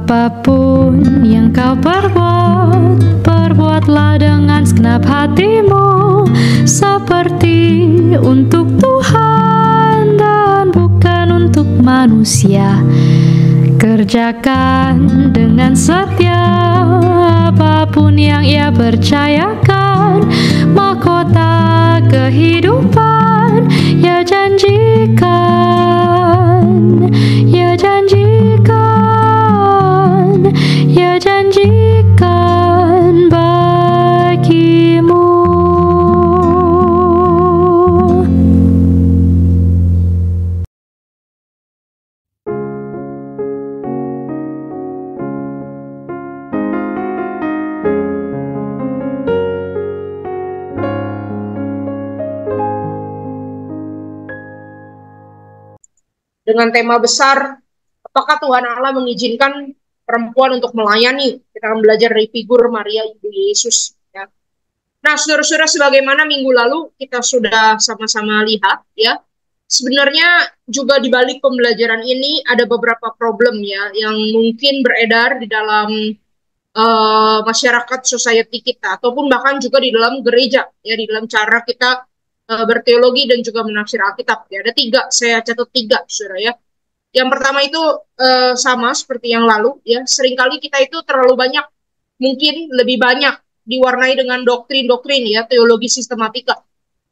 Apapun yang kau perbuat, perbuatlah dengan segenap hatimu, seperti untuk Tuhan dan bukan untuk manusia. Kerjakan dengan setia apapun yang ia percayakan, mahkota kehidupan ia janjikan, ia janjikan, ia janjikan bagimu. Dengan tema besar, apakah Tuhan Allah mengizinkan perempuan untuk melayani? Kita akan belajar dari figur Maria Ibu Yesus. Ya. Nah, saudara-saudara, sebagaimana minggu lalu kita sudah sama-sama lihat, ya, sebenarnya juga di balik pembelajaran ini ada beberapa problem ya yang mungkin beredar di dalam masyarakat society kita, ataupun bahkan juga di dalam gereja, ya, di dalam cara kita berteologi dan juga menafsir Alkitab. Ya, ada 3, saya catat 3, saudara ya. Yang pertama itu sama seperti yang lalu, ya, seringkali kita itu terlalu banyak, mungkin lebih banyak diwarnai dengan doktrin-doktrin, ya, teologi sistematika.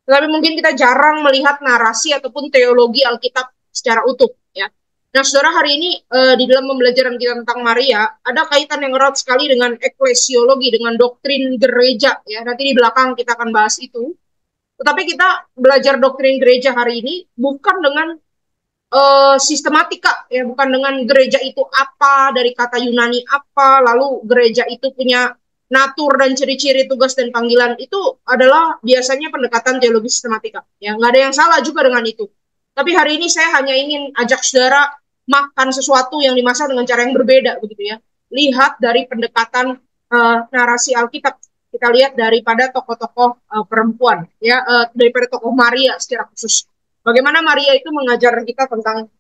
Tetapi mungkin kita jarang melihat narasi ataupun teologi Alkitab secara utuh, ya. Nah, saudara, hari ini di dalam pembelajaran kita tentang Maria, ada kaitan yang erat sekali dengan eklesiologi, dengan doktrin gereja, ya. Nanti di belakang kita akan bahas itu. Tetapi kita belajar doktrin gereja hari ini bukan dengan sistematika, ya, bukan dengan gereja itu apa, dari kata Yunani apa, lalu gereja itu punya natur dan ciri-ciri tugas dan panggilan. Itu adalah biasanya pendekatan teologi sistematika. Ya, nggak ada yang salah juga dengan itu. Tapi hari ini saya hanya ingin ajak saudara makan sesuatu yang dimasak dengan cara yang berbeda, begitu ya. Lihat dari pendekatan narasi Alkitab. Kita lihat daripada tokoh-tokoh perempuan, ya, daripada tokoh Maria secara khusus. Bagaimana Maria itu mengajar kita tentang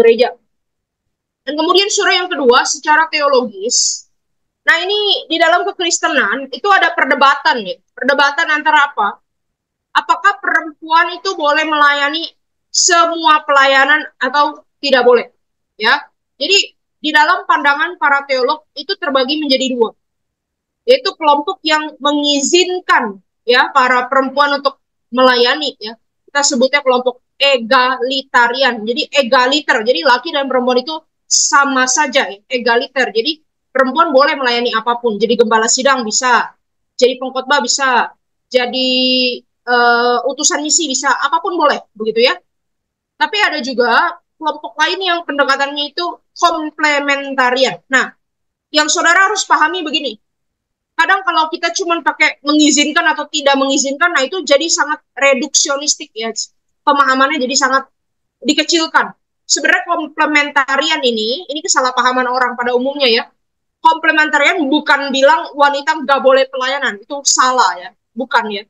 gereja. Dan kemudian surah yang kedua, secara teologis. Nah, ini di dalam kekristenan itu ada perdebatan, ya. Perdebatan antara apa? Apakah perempuan itu boleh melayani semua pelayanan atau tidak boleh? Ya. Jadi di dalam pandangan para teolog itu terbagi menjadi 2. Yaitu kelompok yang mengizinkan, ya, para perempuan untuk melayani, ya. Kita sebutnya kelompok egalitarian. Jadi egaliter. Jadi laki dan perempuan itu sama saja, ya, egaliter. Jadi perempuan boleh melayani apapun. Jadi gembala sidang bisa, jadi pengkhotbah bisa, jadi utusan misi bisa, apapun boleh, begitu ya. Tapi ada juga kelompok lain yang pendekatannya itu komplementarian. Nah, yang saudara harus pahami begini. Kadang kalau kita cuma pakai mengizinkan atau tidak mengizinkan, nah itu jadi sangat reduksionistik, ya. Pemahamannya jadi sangat dikecilkan. Sebenarnya komplementarian ini kesalahpahaman orang pada umumnya, ya. Komplementarian bukan bilang wanita nggak boleh pelayanan, itu salah, ya. Bukan, ya.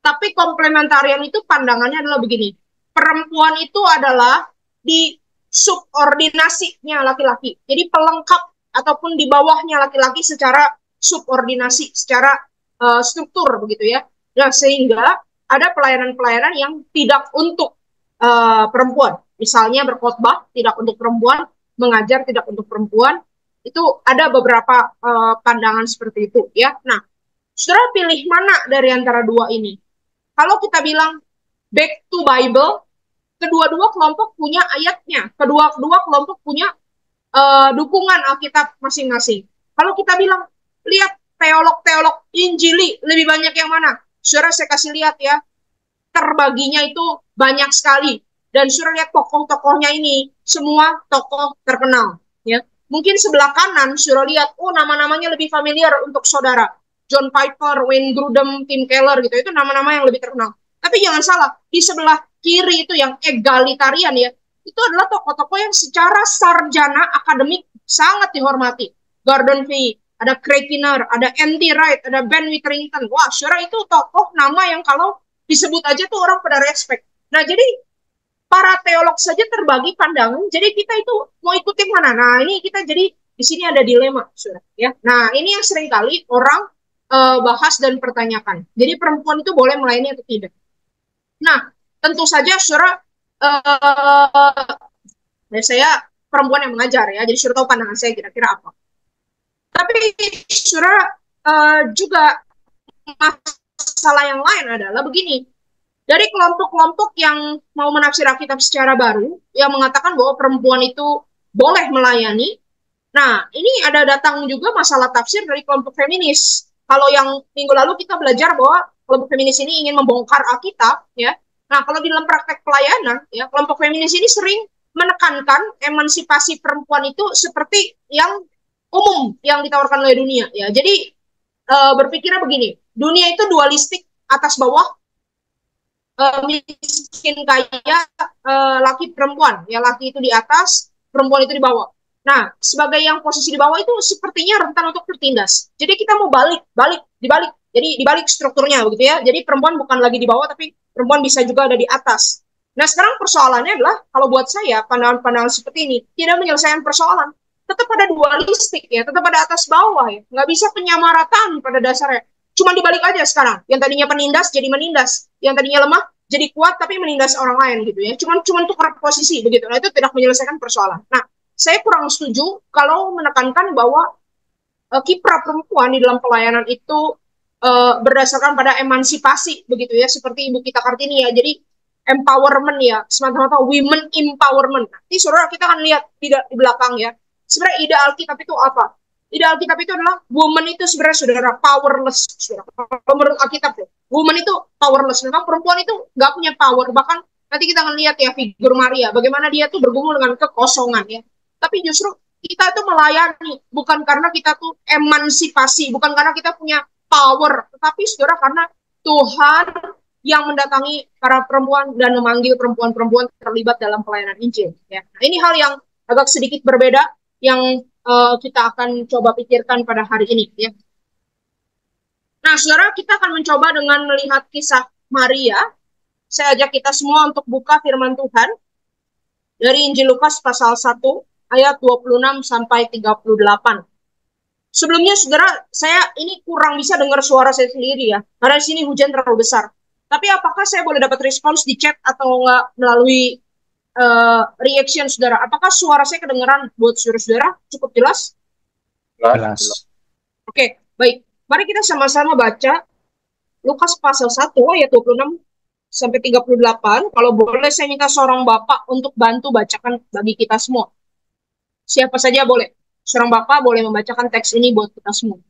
Tapi komplementarian itu pandangannya adalah begini. Perempuan itu adalah di subordinasinya laki-laki. Jadi pelengkap ataupun di bawahnya laki-laki secara subordinasi, secara struktur, begitu ya. Nah, sehingga ada pelayanan-pelayanan yang tidak untuk perempuan. Misalnya berkhotbah tidak untuk perempuan, mengajar tidak untuk perempuan. Itu ada beberapa pandangan seperti itu, ya. Nah, saudara pilih mana dari antara 2 ini? Kalau kita bilang back to Bible, kedua-dua kelompok punya ayatnya, kedua-dua kelompok punya dukungan Alkitab masing-masing. Kalau kita bilang lihat teolog-teolog Injili lebih banyak yang mana? Saudara, saya kasih lihat, ya, terbaginya itu banyak sekali. Dan saudara lihat tokoh-tokohnya ini semua tokoh terkenal, ya. Mungkin sebelah kanan saudara lihat, oh, nama-namanya lebih familiar untuk saudara. John Piper, Wayne Grudem, Tim Keller, gitu. Itu nama-nama yang lebih terkenal. Tapi jangan salah, di sebelah kiri itu yang egalitarian, ya, itu adalah tokoh-tokoh yang secara sarjana akademik sangat dihormati. Gordon Fee, ada Craig Kinner, ada N.T. Wright, ada Ben Witherington. Wah, saudara, itu tokoh nama yang kalau disebut aja tuh orang pada respect. Nah, jadi para teolog saja terbagi pandangan. Jadi kita itu mau ikutin mana? Nah, ini kita jadi Di sini ada dilema, saudara. Ya, nah ini yang seringkali orang bahas dan pertanyakan. Jadi perempuan itu boleh melayani atau tidak? Nah, tentu saja saudara, saya perempuan yang mengajar ya, jadi saudara tahu pandangan saya kira-kira apa. Tapi saudara, juga masalah yang lain adalah begini. Dari kelompok-kelompok yang mau menafsir Alkitab secara baru, yang mengatakan bahwa perempuan itu boleh melayani. Nah, ini ada datang juga masalah tafsir dari kelompok feminis. Kalau yang minggu lalu kita belajar bahwa kelompok feminis ini ingin membongkar Alkitab, ya. Nah, kalau di dalam praktek pelayanan, ya, kelompok feminis ini sering menekankan emansipasi perempuan itu seperti yang umum yang ditawarkan oleh dunia, ya. Jadi berpikirnya begini, dunia itu dualistik, atas bawah, miskin kaya, laki perempuan, ya, laki itu di atas, perempuan itu di bawah. Nah, sebagai yang posisi di bawah itu sepertinya rentan untuk tertindas. Jadi kita mau dibalik. Jadi dibalik strukturnya begitu ya. Jadi perempuan bukan lagi di bawah, tapi perempuan bisa juga ada di atas. Nah, sekarang persoalannya adalah, kalau buat saya, pandangan-pandangan seperti ini tidak menyelesaikan persoalan. Tetap ada dualistik ya, tetap ada atas bawah ya. Nggak bisa penyamaratan pada dasarnya. Cuma dibalik aja sekarang. Yang tadinya penindas jadi menindas. Yang tadinya lemah jadi kuat tapi menindas orang lain gitu ya. Cuma tukar posisi begitu. Nah, itu tidak menyelesaikan persoalan. Nah, saya kurang setuju kalau menekankan bahwa kiprah perempuan di dalam pelayanan itu berdasarkan pada emansipasi begitu ya, seperti Ibu kita Kartini ya. Jadi empowerment ya, semata-mata women empowerment. Nanti saudara kita akan lihat di belakang ya. Sebenarnya ide Alkitab itu apa? Ide Alkitab itu adalah woman itu sebenarnya saudara powerless. Saudara. Kalau menurut Alkitab ya, woman itu powerless. Memang perempuan itu nggak punya power. Bahkan nanti kita akan lihat ya figur Maria, bagaimana dia tuh bergumul dengan kekosongan ya. Tapi justru kita tuh melayani, bukan karena kita tuh emansipasi, bukan karena kita punya power, tetapi saudara karena Tuhan yang mendatangi para perempuan dan memanggil perempuan-perempuan terlibat dalam pelayanan Injil. Ya. Nah, ini hal yang agak sedikit berbeda yang kita akan coba pikirkan pada hari ini. Ya. Nah, saudara, kita akan mencoba dengan melihat kisah Maria. Saya ajak kita semua untuk buka firman Tuhan dari Injil Lukas pasal 1 ayat 26 sampai 38. Sebelumnya, saudara, saya ini kurang bisa dengar suara saya sendiri ya, karena di sini hujan terlalu besar. Tapi apakah saya boleh dapat respons di chat atau enggak melalui reaction saudara? Apakah suara saya kedengaran buat saudara-saudara? Cukup jelas? Jelas. Oke, baik. Mari kita sama-sama baca Lukas pasal 1 ayat 26 sampai 38. Kalau boleh saya minta seorang bapak untuk bantu bacakan bagi kita semua. Siapa saja boleh. Seorang bapak boleh membacakan teks ini buat kita semua.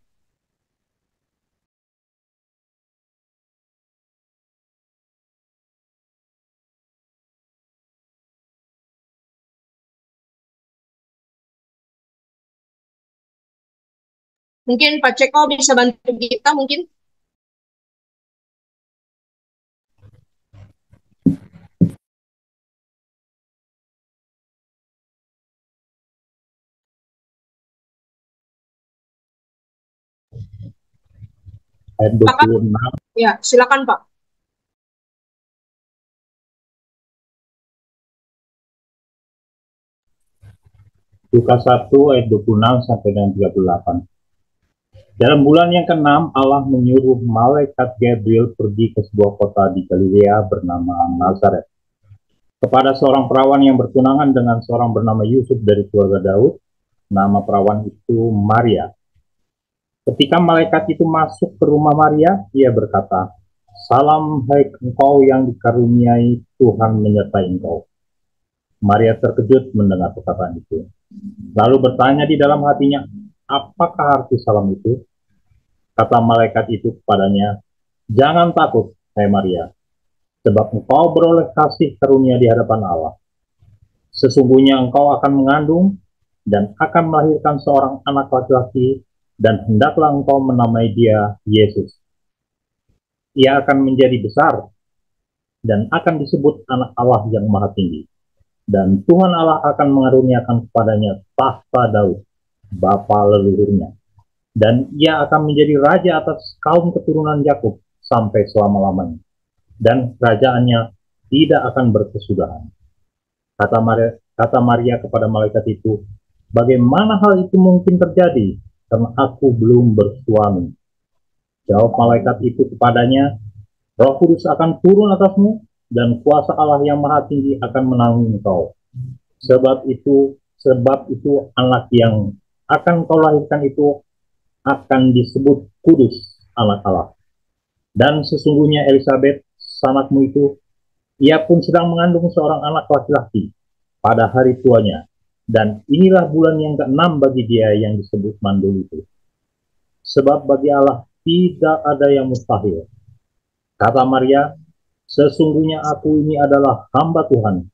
Mungkin Pak Ceko bisa bantu kita mungkin. Ayat 26. Ya, silakan Pak. Lukas 1 ayat 26 sampai dengan 38. Dalam bulan yang ke-6, Allah menyuruh malaikat Gabriel pergi ke sebuah kota di Galilea bernama Nazaret, kepada seorang perawan yang bertunangan dengan seorang bernama Yusuf dari keluarga Daud. Nama perawan itu Maria. Ketika malaikat itu masuk ke rumah Maria, ia berkata, "Salam, hai engkau yang dikaruniai, Tuhan menyertai engkau." Maria terkejut mendengar perkataan itu, lalu bertanya di dalam hatinya, "Apakah arti salam itu?" Kata malaikat itu kepadanya, "Jangan takut, hai Maria, sebab engkau beroleh kasih karunia di hadapan Allah. Sesungguhnya engkau akan mengandung dan akan melahirkan seorang anak laki-laki, dan hendaklah engkau menamai dia Yesus. Ia akan menjadi besar dan akan disebut anak Allah yang Maha Tinggi. Dan Tuhan Allah akan mengaruniakan kepadanya tahta Daud, bapa leluhurnya. Dan ia akan menjadi raja atas kaum keturunan Yakub sampai selama-lamanya. Dan kerajaannya tidak akan berkesudahan." Kata Maria kepada malaikat itu, Bagaimana hal itu mungkin terjadi? Karena aku belum bersuami. Jawab malaikat itu kepadanya, Roh Kudus akan turun atasmu, dan kuasa Allah yang Maha Tinggi akan menanggung engkau. Sebab itu anak yang akan kau lahirkan itu akan disebut kudus, anak Allah. Dan sesungguhnya Elisabet, sanakmu itu, ia pun sedang mengandung seorang anak laki-laki pada hari tuanya. Dan inilah bulan yang ke-6 bagi dia yang disebut mandul itu. Sebab bagi Allah tidak ada yang mustahil. Kata Maria, sesungguhnya aku ini adalah hamba Tuhan.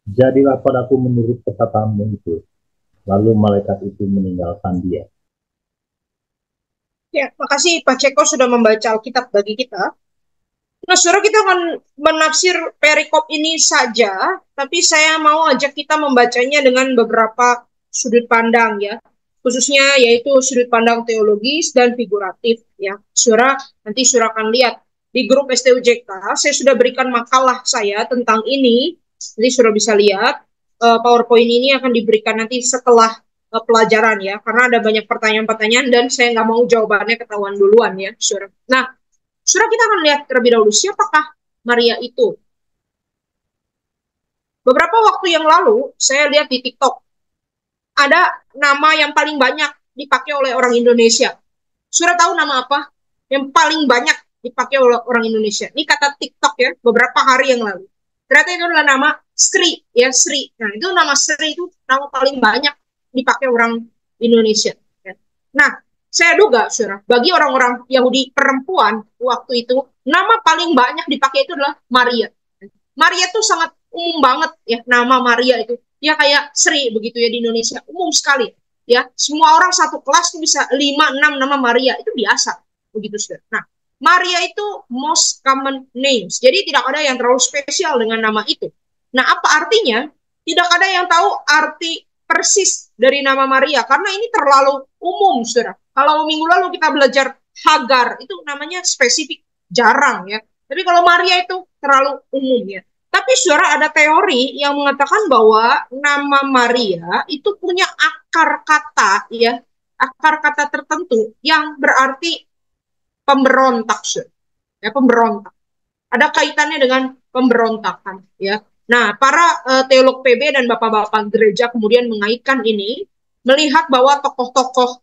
Jadilah padaku menurut perkataanmu itu. Lalu malaikat itu meninggalkan dia. Ya, makasih Pak Ceko sudah membaca Alkitab bagi kita. Nah, saudara, kita akan menafsir perikop ini saja, tapi saya mau ajak kita membacanya dengan beberapa sudut pandang ya. Khususnya yaitu sudut pandang teologis dan figuratif ya. Saudara, nanti saudara akan lihat di grup STUJK, saya sudah berikan makalah saya tentang ini. Nanti saudara bisa lihat, PowerPoint ini akan diberikan nanti setelah pelajaran ya, karena ada banyak pertanyaan-pertanyaan dan saya nggak mau jawabannya ketahuan duluan ya, saudara. Nah, saudara, kita akan lihat terlebih dahulu siapakah Maria itu. Beberapa waktu yang lalu saya lihat di TikTok ada nama yang paling banyak dipakai oleh orang Indonesia. Saudara tahu nama apa yang paling banyak dipakai oleh orang Indonesia? Ini kata TikTok ya, beberapa hari yang lalu. Ternyata itu adalah nama Sri ya, Sri. Nah, itu nama Sri itu nama paling banyak dipakai orang Indonesia. Nah, saya duga, saudara, bagi orang-orang Yahudi perempuan waktu itu, nama paling banyak dipakai itu adalah Maria. Maria itu sangat umum banget ya, nama Maria itu. Ya kayak Sri begitu ya di Indonesia, umum sekali. Ya, semua orang satu kelas itu bisa 5-6 nama Maria, itu biasa. Begitu, saudara. Nah, Maria itu most common names. Jadi tidak ada yang terlalu spesial dengan nama itu. Nah, apa artinya? Tidak ada yang tahu arti persis dari nama Maria, karena ini terlalu umum, saudara. Kalau minggu lalu kita belajar Hagar, itu namanya spesifik, jarang ya. Tapi kalau Maria itu terlalu umum ya. Tapi saudara, ada teori yang mengatakan bahwa nama Maria itu punya akar kata ya, akar kata tertentu yang berarti pemberontak, saudara. Ya, pemberontak. Ada kaitannya dengan pemberontakan ya. Nah, para teolog PB dan bapak-bapak gereja kemudian mengaitkan ini, melihat bahwa tokoh-tokoh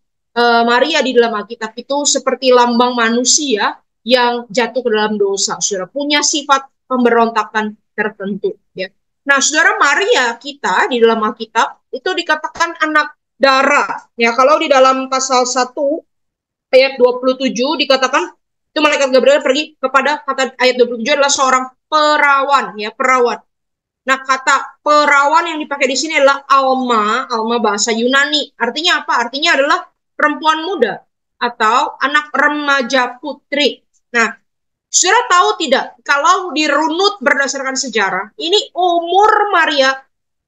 Maria di dalam Alkitab itu seperti lambang manusia yang jatuh ke dalam dosa, saudara, punya sifat pemberontakan tertentu ya. Nah, saudara, Maria kita di dalam Alkitab itu dikatakan anak darah ya. Kalau di dalam pasal 1 ayat 27 dikatakan itu malaikat Gabriel pergi kepada, kata ayat 27 adalah seorang perawan ya, perawan. Nah, kata perawan yang dipakai di sini adalah alma, alma bahasa Yunani. Artinya apa? Artinya adalah perempuan muda atau anak remaja putri. Nah, saudara tahu tidak, kalau dirunut berdasarkan sejarah, ini umur Maria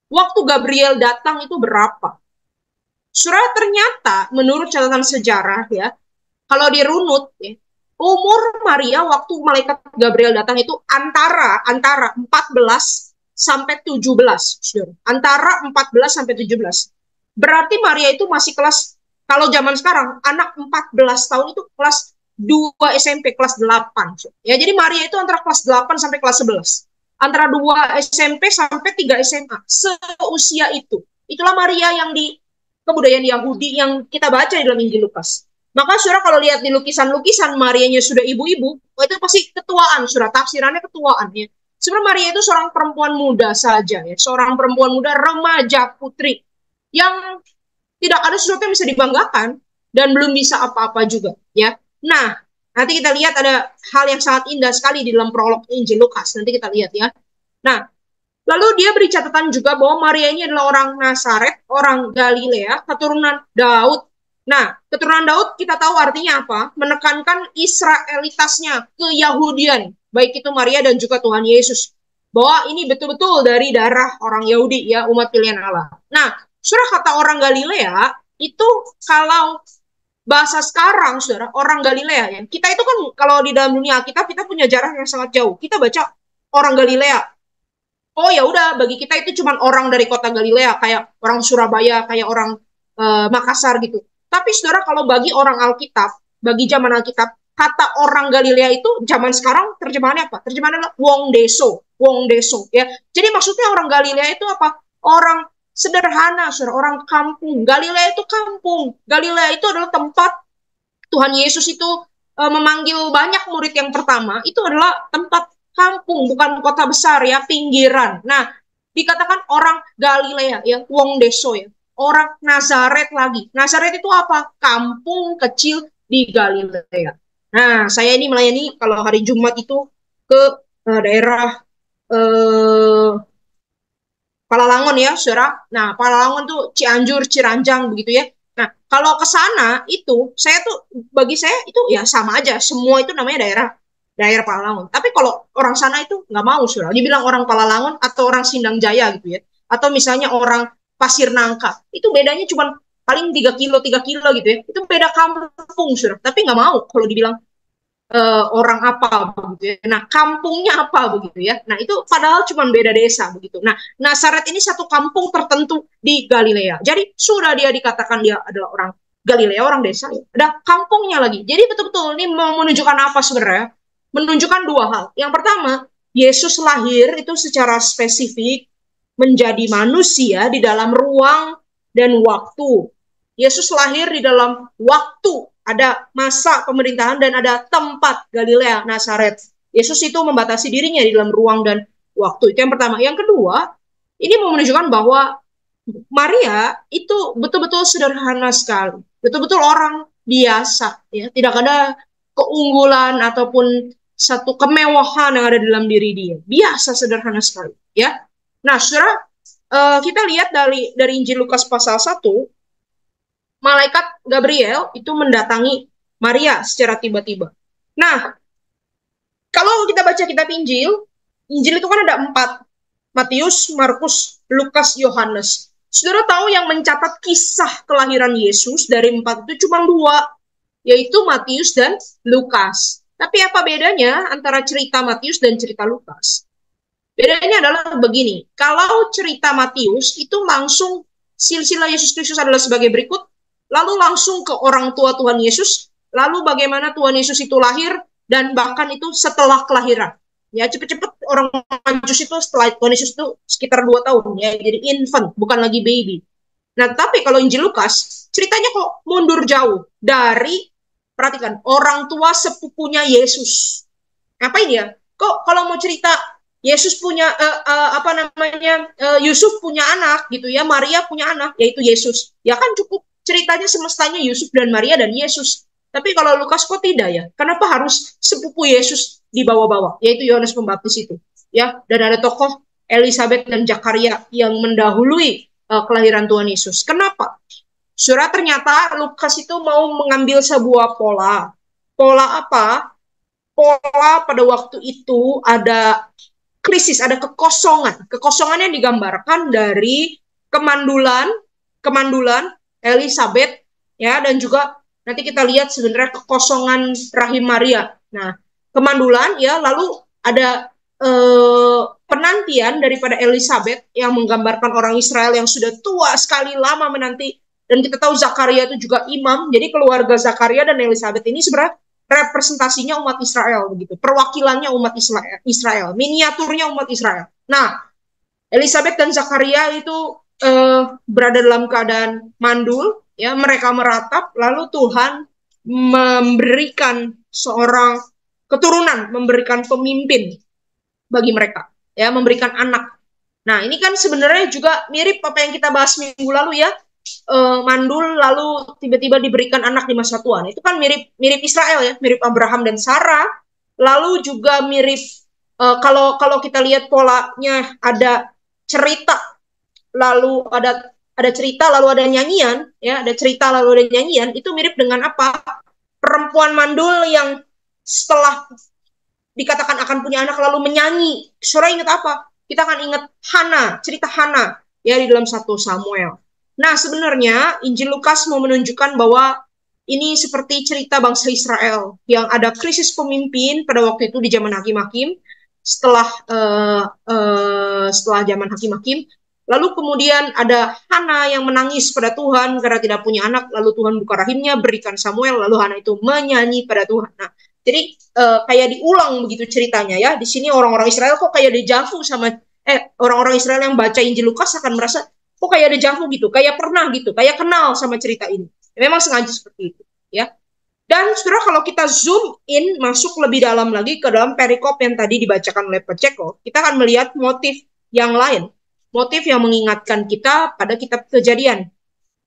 waktu Gabriel datang itu berapa? Saudara, ternyata menurut catatan sejarah ya, kalau dirunut ya, umur Maria waktu malaikat Gabriel datang itu antara 14 sampai 17, saudara. Antara 14 sampai 17. Berarti Maria itu masih kelas, kalau zaman sekarang, anak 14 tahun itu kelas 2 SMP, kelas 8. Saudara. Ya, jadi Maria itu antara kelas 8 sampai kelas 11. Antara 2 SMP sampai 3 SMA. Seusia itu. Itulah Maria yang di kebudayaan Yahudi yang kita baca di dalam Injil Lukas. Maka saudara kalau lihat di lukisan-lukisan Marianya sudah ibu-ibu, oh itu pasti ketuaan, saudara. Tafsirannya ketuaan ya. Sebenarnya Maria itu seorang perempuan muda saja ya, seorang perempuan muda remaja putri yang tidak ada sesuatu yang bisa dibanggakan dan belum bisa apa-apa juga ya. Nah, nanti kita lihat ada hal yang sangat indah sekali di dalam prolog Injil Lukas. Nanti kita lihat ya. Nah, lalu dia beri catatan juga bahwa Maria ini adalah orang Nazaret, orang Galilea, keturunan Daud. Nah, keturunan Daud kita tahu artinya apa? Menekankan Israelitasnya, keyahudian. Baik itu Maria dan juga Tuhan Yesus. Bahwa ini betul-betul dari darah orang Yahudi ya, umat pilihan Allah. Nah, saudara, kata orang Galilea, itu kalau bahasa sekarang, saudara, orang Galilea ya. Kita itu kan kalau di dalam dunia kita punya jarak yang sangat jauh. Kita baca orang Galilea. Oh ya udah, bagi kita itu cuma orang dari kota Galilea, kayak orang Surabaya, kayak orang Makassar gitu. Tapi saudara, kalau bagi orang Alkitab, bagi zaman Alkitab, kata orang Galilea itu zaman sekarang terjemahannya apa? Terjemahannya adalah wong deso, wong deso ya. Jadi maksudnya orang Galilea itu apa? Orang sederhana, saudara, orang kampung. Galilea itu kampung. Galilea itu adalah tempat Tuhan Yesus itu memanggil banyak murid yang pertama, itu adalah tempat kampung, bukan kota besar ya, pinggiran. Nah, dikatakan orang Galilea ya, wong deso ya, orang Nazaret lagi. Nazaret itu apa? Kampung kecil di Galilea. Nah, saya ini melayani kalau hari Jumat itu ke daerah Palalangon ya, saudara. Nah, Palalangon tuh Cianjur, Ciranjang begitu ya. Nah, kalau ke sana itu saya tuh bagi saya itu ya sama aja. Semua itu namanya daerah Palalangon. Tapi kalau orang sana itu nggak mau, saudara. Dibilang orang Palalangon atau orang Sindang Jaya gitu ya. Atau misalnya orang Pasir Nangka. Itu bedanya cuma paling 3 kilo gitu ya. Itu beda kampung, saudara. Tapi nggak mau kalau dibilang orang apa begitu ya. Nah, kampungnya apa begitu ya. Nah, itu padahal cuma beda desa begitu. Nah, Nazaret ini satu kampung tertentu di Galilea. Jadi sudah dia dikatakan dia adalah orang Galilea, orang desa ya. Ada kampungnya lagi. Jadi betul-betul ini mau menunjukkan apa sebenarnya? Menunjukkan dua hal. Yang pertama, Yesus lahir itu secara spesifik menjadi manusia di dalam ruang dan waktu. Yesus lahir di dalam waktu, ada masa pemerintahan dan ada tempat, Galilea, Nazaret. Yesus itu membatasi dirinya di dalam ruang dan waktu. Itu yang pertama. Yang kedua, ini mau menunjukkan bahwa Maria itu betul-betul sederhana sekali. Betul-betul orang biasa. Ya. Tidak ada keunggulan ataupun satu kemewahan yang ada dalam diri dia. Biasa, sederhana sekali. Ya. Nah, saudara, kita lihat dari Injil Lukas pasal 1, malaikat Gabriel itu mendatangi Maria secara tiba-tiba. Nah, kalau kita baca kitab Injil, Injil itu kan ada 4. Matius, Markus, Lukas, Yohanes. Saudara tahu yang mencatat kisah kelahiran Yesus dari 4 itu cuma 2, yaitu Matius dan Lukas. Tapi apa bedanya antara cerita Matius dan cerita Lukas? Bedanya adalah begini, kalau cerita Matius itu langsung silsilah Yesus Kristus adalah sebagai berikut, lalu langsung ke orang tua Tuhan Yesus, lalu bagaimana Tuhan Yesus itu lahir, dan bahkan itu setelah kelahiran. Ya, cepet-cepet orang Majus itu setelah Tuhan Yesus itu sekitar 2 tahun, ya, jadi infant, bukan lagi baby. Nah, tapi kalau Injil Lukas, ceritanya kok mundur jauh dari, perhatikan, orang tua sepupunya Yesus. Ngapain ya? Kok kalau mau cerita Yesus punya, Yusuf punya anak, gitu ya, Maria punya anak, yaitu Yesus. Ya kan cukup ceritanya semestanya Yusuf dan Maria dan Yesus. Tapi kalau Lukas kok tidak ya? Kenapa harus sepupu Yesus dibawa-bawa? Yaitu Yohanes Pembaptis itu. Ya, dan ada tokoh Elizabeth dan Zakaria yang mendahului kelahiran Tuhan Yesus. Kenapa? Saudara, ternyata Lukas itu mau mengambil sebuah pola. Pola apa? Pola pada waktu itu ada krisis, ada kekosongan. Kekosongan yang digambarkan dari kemandulan Elizabeth, ya, dan juga nanti kita lihat sebenarnya kekosongan rahim Maria. Nah, kemandulan, ya, lalu ada penantian daripada Elizabeth yang menggambarkan orang Israel yang sudah tua sekali lama menanti. Dan kita tahu Zakaria itu juga imam, jadi keluarga Zakaria dan Elizabeth ini sebenarnya representasinya umat Israel begitu, perwakilannya umat Israel, miniaturnya umat Israel. Nah, Elizabeth dan Zakaria itu berada dalam keadaan mandul, ya, mereka meratap, lalu Tuhan memberikan seorang keturunan, memberikan pemimpin bagi mereka, ya, memberikan anak. Nah, ini kan sebenarnya juga mirip apa yang kita bahas minggu lalu ya, mandul lalu tiba-tiba diberikan anak di masa tua. Itu kan mirip Israel ya, mirip Abraham dan Sarah. Lalu juga mirip kalau kita lihat polanya, ada cerita, lalu ada cerita, lalu ada nyanyian, ya, ada cerita lalu ada nyanyian. Itu mirip dengan apa? Perempuan mandul yang setelah dikatakan akan punya anak lalu menyanyi. Saudara ingat apa? Kita akan ingat Hana, cerita Hana, ya, di dalam 1 Samuel. Nah, sebenarnya Injil Lukas mau menunjukkan bahwa ini seperti cerita bangsa Israel yang ada krisis pemimpin pada waktu itu di zaman Hakim-Hakim. Setelah zaman Hakim-Hakim, Lalu kemudian ada Hana yang menangis pada Tuhan karena tidak punya anak. Lalu Tuhan buka rahimnya, berikan Samuel. Lalu Hana itu menyanyi pada Tuhan. Nah, jadi kayak diulang begitu ceritanya ya. Di sini orang-orang Israel kok kayak dejavu sama orang-orang Israel yang baca Injil Lukas akan merasa kok kayak dejavu gitu, kayak pernah gitu, kayak kenal sama cerita ini. Memang sengaja seperti itu, ya. Dan saudara, kalau kita zoom in masuk lebih dalam lagi ke dalam perikop yang tadi dibacakan oleh Pacheco, kita akan melihat motif yang lain, motif yang mengingatkan kita pada kitab Kejadian,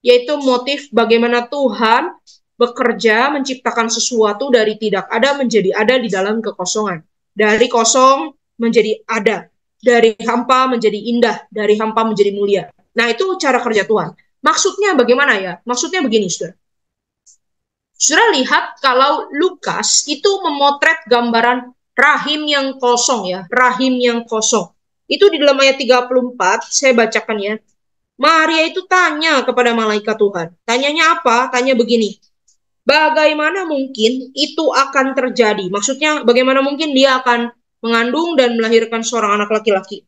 yaitu motif bagaimana Tuhan bekerja menciptakan sesuatu dari tidak ada menjadi ada di dalam kekosongan, dari kosong menjadi ada, dari hampa menjadi indah, dari hampa menjadi mulia. Nah, itu cara kerja Tuhan. Maksudnya bagaimana ya? Maksudnya begini, saudara. Saudara lihat kalau Lukas itu memotret gambaran rahim yang kosong ya, rahim yang kosong. Itu di dalam ayat 34, saya bacakan ya. Maria itu tanya kepada malaikat Tuhan. Tanyanya apa? Tanya begini. Bagaimana mungkin itu akan terjadi? Maksudnya bagaimana mungkin dia akan mengandung dan melahirkan seorang anak laki-laki?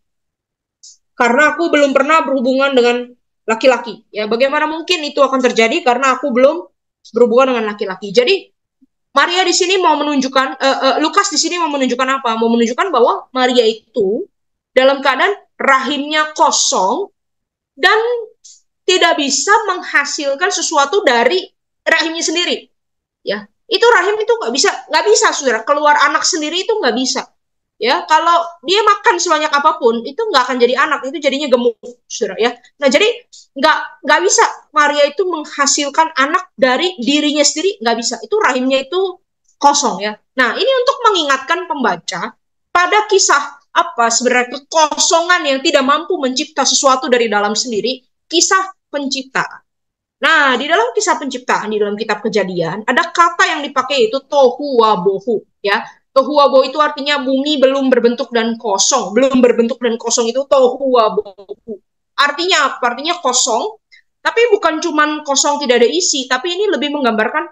Karena aku belum pernah berhubungan dengan laki-laki. Ya, bagaimana mungkin itu akan terjadi karena aku belum berhubungan dengan laki-laki. Jadi Maria di sini mau menunjukkan, Lukas di sini mau menunjukkan apa? Mau menunjukkan bahwa Maria itu dalam keadaan rahimnya kosong dan tidak bisa menghasilkan sesuatu dari rahimnya sendiri. Ya, itu rahim itu nggak bisa, saudara. Keluar anak sendiri itu nggak bisa. Ya, kalau dia makan sebanyak apapun itu nggak akan jadi anak, itu jadinya gemuk, saudara ya. Nah, jadi nggak bisa Maria itu menghasilkan anak dari dirinya sendiri, nggak bisa. Itu rahimnya itu kosong ya. Nah, ini untuk mengingatkan pembaca pada kisah apa sebenarnya kekosongan yang tidak mampu mencipta sesuatu dari dalam sendiri, kisah penciptaan. Nah, di dalam kisah penciptaan di dalam kitab Kejadian ada kata yang dipakai yaitu tohu wabohu ya. Tohu wabohu itu artinya bumi belum berbentuk dan kosong. Belum berbentuk dan kosong itu tohu wabohu. Artinya apa? Artinya kosong, tapi bukan cuman kosong tidak ada isi, tapi ini lebih menggambarkan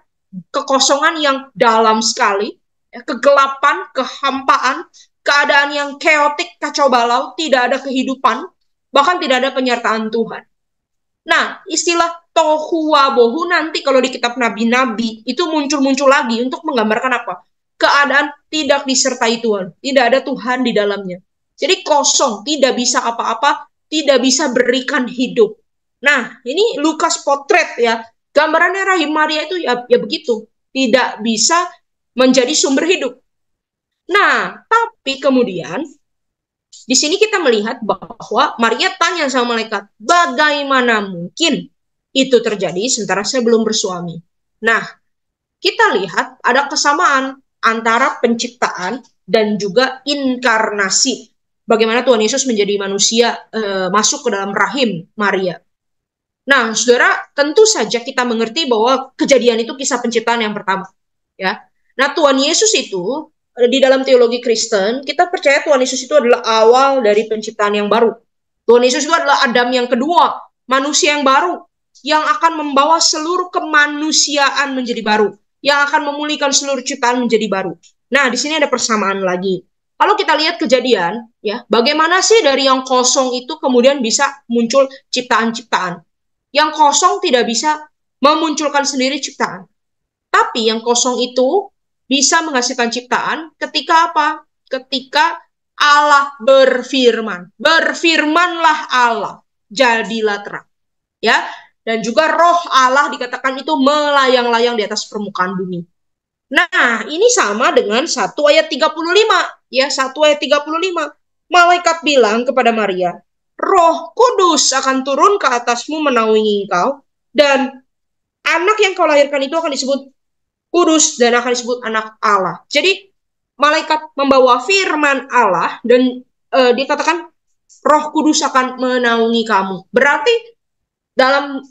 kekosongan yang dalam sekali, ya, kegelapan, kehampaan, keadaan yang keotik, kacau balau, tidak ada kehidupan, bahkan tidak ada penyertaan Tuhan. Nah, istilah tohu wabohu nanti kalau di kitab nabi-nabi itu muncul-muncul lagi untuk menggambarkan apa? Keadaan tidak disertai Tuhan, tidak ada Tuhan di dalamnya. Jadi kosong, tidak bisa apa-apa, tidak bisa berikan hidup. Nah, ini Lukas potret ya. Gambarannya rahim Maria itu ya begitu, tidak bisa menjadi sumber hidup. Nah, tapi kemudian di sini kita melihat bahwa Maria tanya sama malaikat, bagaimana mungkin itu terjadi sementara saya belum bersuami? Nah, kita lihat ada kesamaan antara penciptaan dan juga inkarnasi. Bagaimana Tuhan Yesus menjadi manusia masuk ke dalam rahim Maria. Nah, saudara, tentu saja kita mengerti bahwa Kejadian itu kisah penciptaan yang pertama. Ya, nah Tuhan Yesus itu di dalam teologi Kristen, kita percaya Tuhan Yesus itu adalah awal dari penciptaan yang baru. Tuhan Yesus itu adalah Adam yang kedua, manusia yang baru, yang akan membawa seluruh kemanusiaan menjadi baru, yang akan memulihkan seluruh ciptaan menjadi baru. Nah, di sini ada persamaan lagi. Kalau kita lihat Kejadian, ya, bagaimana sih dari yang kosong itu kemudian bisa muncul ciptaan-ciptaan? Yang kosong tidak bisa memunculkan sendiri ciptaan. Tapi yang kosong itu bisa menghasilkan ciptaan ketika apa? Ketika Allah berfirman. Berfirmanlah Allah, jadilah terang. Ya, dan juga roh Allah dikatakan itu melayang-layang di atas permukaan bumi. Nah, ini sama dengan 1 ayat 35. Ya, 1 ayat 35. Malaikat bilang kepada Maria, Roh Kudus akan turun ke atasmu menaungi engkau, dan anak yang kau lahirkan itu akan disebut kudus dan akan disebut anak Allah. Jadi malaikat membawa firman Allah dan dikatakan Roh Kudus akan menaungi kamu. Berarti dalam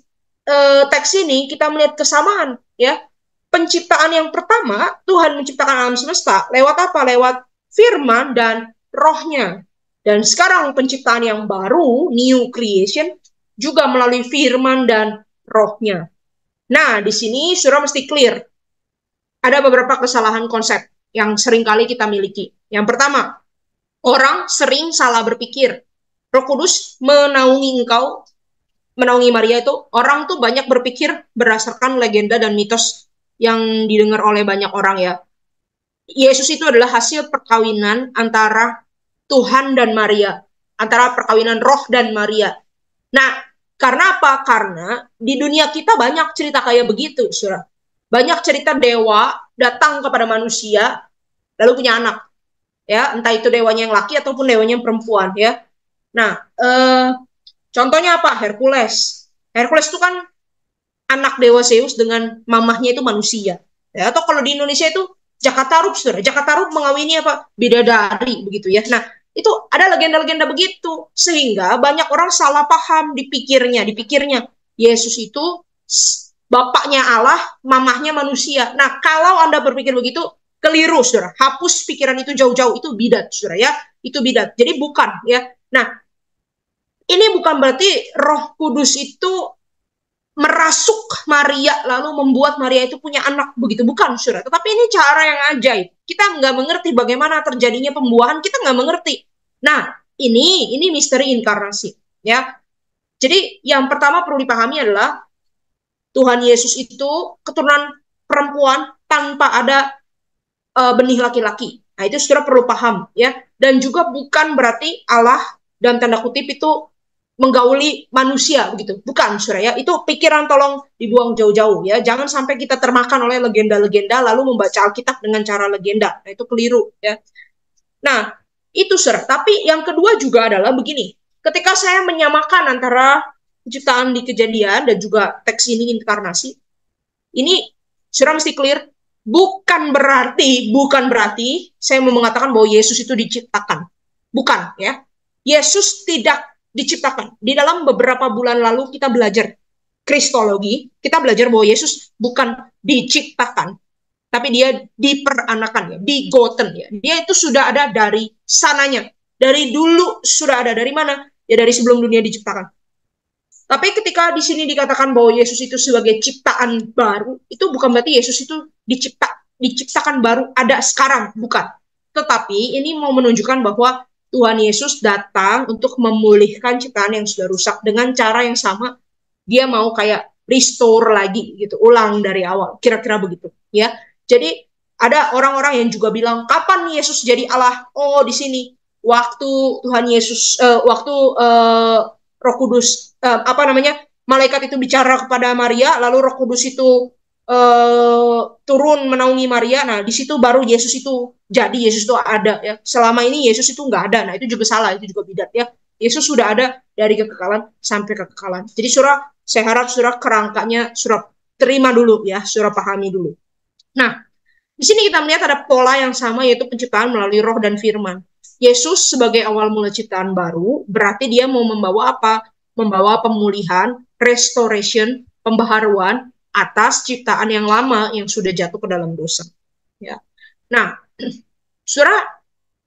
teks ini kita melihat kesamaan ya. Penciptaan yang pertama, Tuhan menciptakan alam semesta lewat apa? Lewat firman dan rohnya. Dan sekarang penciptaan yang baru, new creation, juga melalui firman dan rohnya. Nah, di sini saudara mesti clear. Ada beberapa kesalahan konsep yang seringkali kita miliki. Yang pertama, orang sering salah berpikir. Roh Kudus menaungi engkau, menaungi Maria itu, orang tuh banyak berpikir berdasarkan legenda dan mitos yang didengar oleh banyak orang ya. Yesus itu adalah hasil perkawinan antara Tuhan dan Maria, antara perkawinan roh dan Maria. Nah, karena apa? Karena di dunia kita banyak cerita kayak begitu, saudara. Banyak cerita dewa datang kepada manusia, lalu punya anak. Ya, entah itu dewanya yang laki ataupun dewanya yang perempuan ya. Nah, contohnya apa? Hercules. Hercules itu kan anak dewa Zeus dengan mamahnya itu manusia. Ya, atau kalau di Indonesia itu Jakatarup, saudara. Jakatarup mengawini apa? Bidadari, begitu ya. Nah, itu ada legenda-legenda begitu. Sehingga banyak orang salah paham dipikirnya. Yesus itu bapaknya Allah, mamahnya manusia. Nah, kalau Anda berpikir begitu, keliru, saudara. Hapus pikiran itu jauh-jauh. Itu bidat, saudara ya. Itu bidat. Jadi bukan ya. Nah, ini bukan berarti Roh Kudus itu merasuk Maria lalu membuat Maria itu punya anak, begitu, bukan, saudara. Tetapi ini cara yang ajaib. Kita nggak mengerti bagaimana terjadinya pembuahan, kita nggak mengerti. Nah, ini misteri inkarnasi ya. Jadi yang pertama perlu dipahami adalah Tuhan Yesus itu keturunan perempuan tanpa ada benih laki-laki. Nah, itu saudara perlu paham ya. Dan juga bukan berarti Allah dalam tanda kutip itu menggauli manusia begitu. Bukan, saudara ya. Itu pikiran tolong dibuang jauh-jauh ya. Jangan sampai kita termakan oleh legenda-legenda lalu membaca Alkitab dengan cara legenda. Nah, itu keliru ya. Nah, itu saudara. Tapi yang kedua juga adalah begini. Ketika saya menyamakan antara penciptaan di Kejadian dan juga teks ini inkarnasi, ini saudara mesti clear. Bukan berarti saya mau mengatakan bahwa Yesus itu diciptakan. Bukan ya. Yesus tidak diciptakan. Di dalam beberapa bulan lalu kita belajar Kristologi, kita belajar bahwa Yesus bukan diciptakan, tapi dia diperanakan ya, digoten ya. Dia itu sudah ada dari sananya. Dari dulu sudah ada. Dari mana? Ya dari sebelum dunia diciptakan. Tapi ketika di sini dikatakan bahwa Yesus itu sebagai ciptaan baru, itu bukan berarti Yesus itu diciptakan baru ada sekarang, bukan. Tetapi ini mau menunjukkan bahwa Tuhan Yesus datang untuk memulihkan ciptaan yang sudah rusak dengan cara yang sama. Dia mau kayak restore lagi gitu, ulang dari awal, kira-kira begitu ya. Jadi ada orang-orang yang juga bilang, kapan Yesus jadi Allah? Oh, di sini waktu Tuhan Yesus Roh Kudus malaikat itu bicara kepada Maria, lalu Roh Kudus itu turun menaungi Maria. Nah, di situ baru Yesus itu jadi, Yesus itu ada ya. Selama ini Yesus itu nggak ada. Nah, itu juga salah, itu juga bidat ya. Yesus sudah ada dari kekekalan sampai kekekalan. Jadi saudara, saya harap saudara kerangkanya saudara terima dulu ya, saudara pahami dulu. Nah, di sini kita melihat ada pola yang sama, yaitu penciptaan melalui roh dan firman. Yesus sebagai awal mula ciptaan baru, berarti dia mau membawa apa? Membawa pemulihan, restoration, pembaharuan atas ciptaan yang lama yang sudah jatuh ke dalam dosa. Ya. Nah, saudara,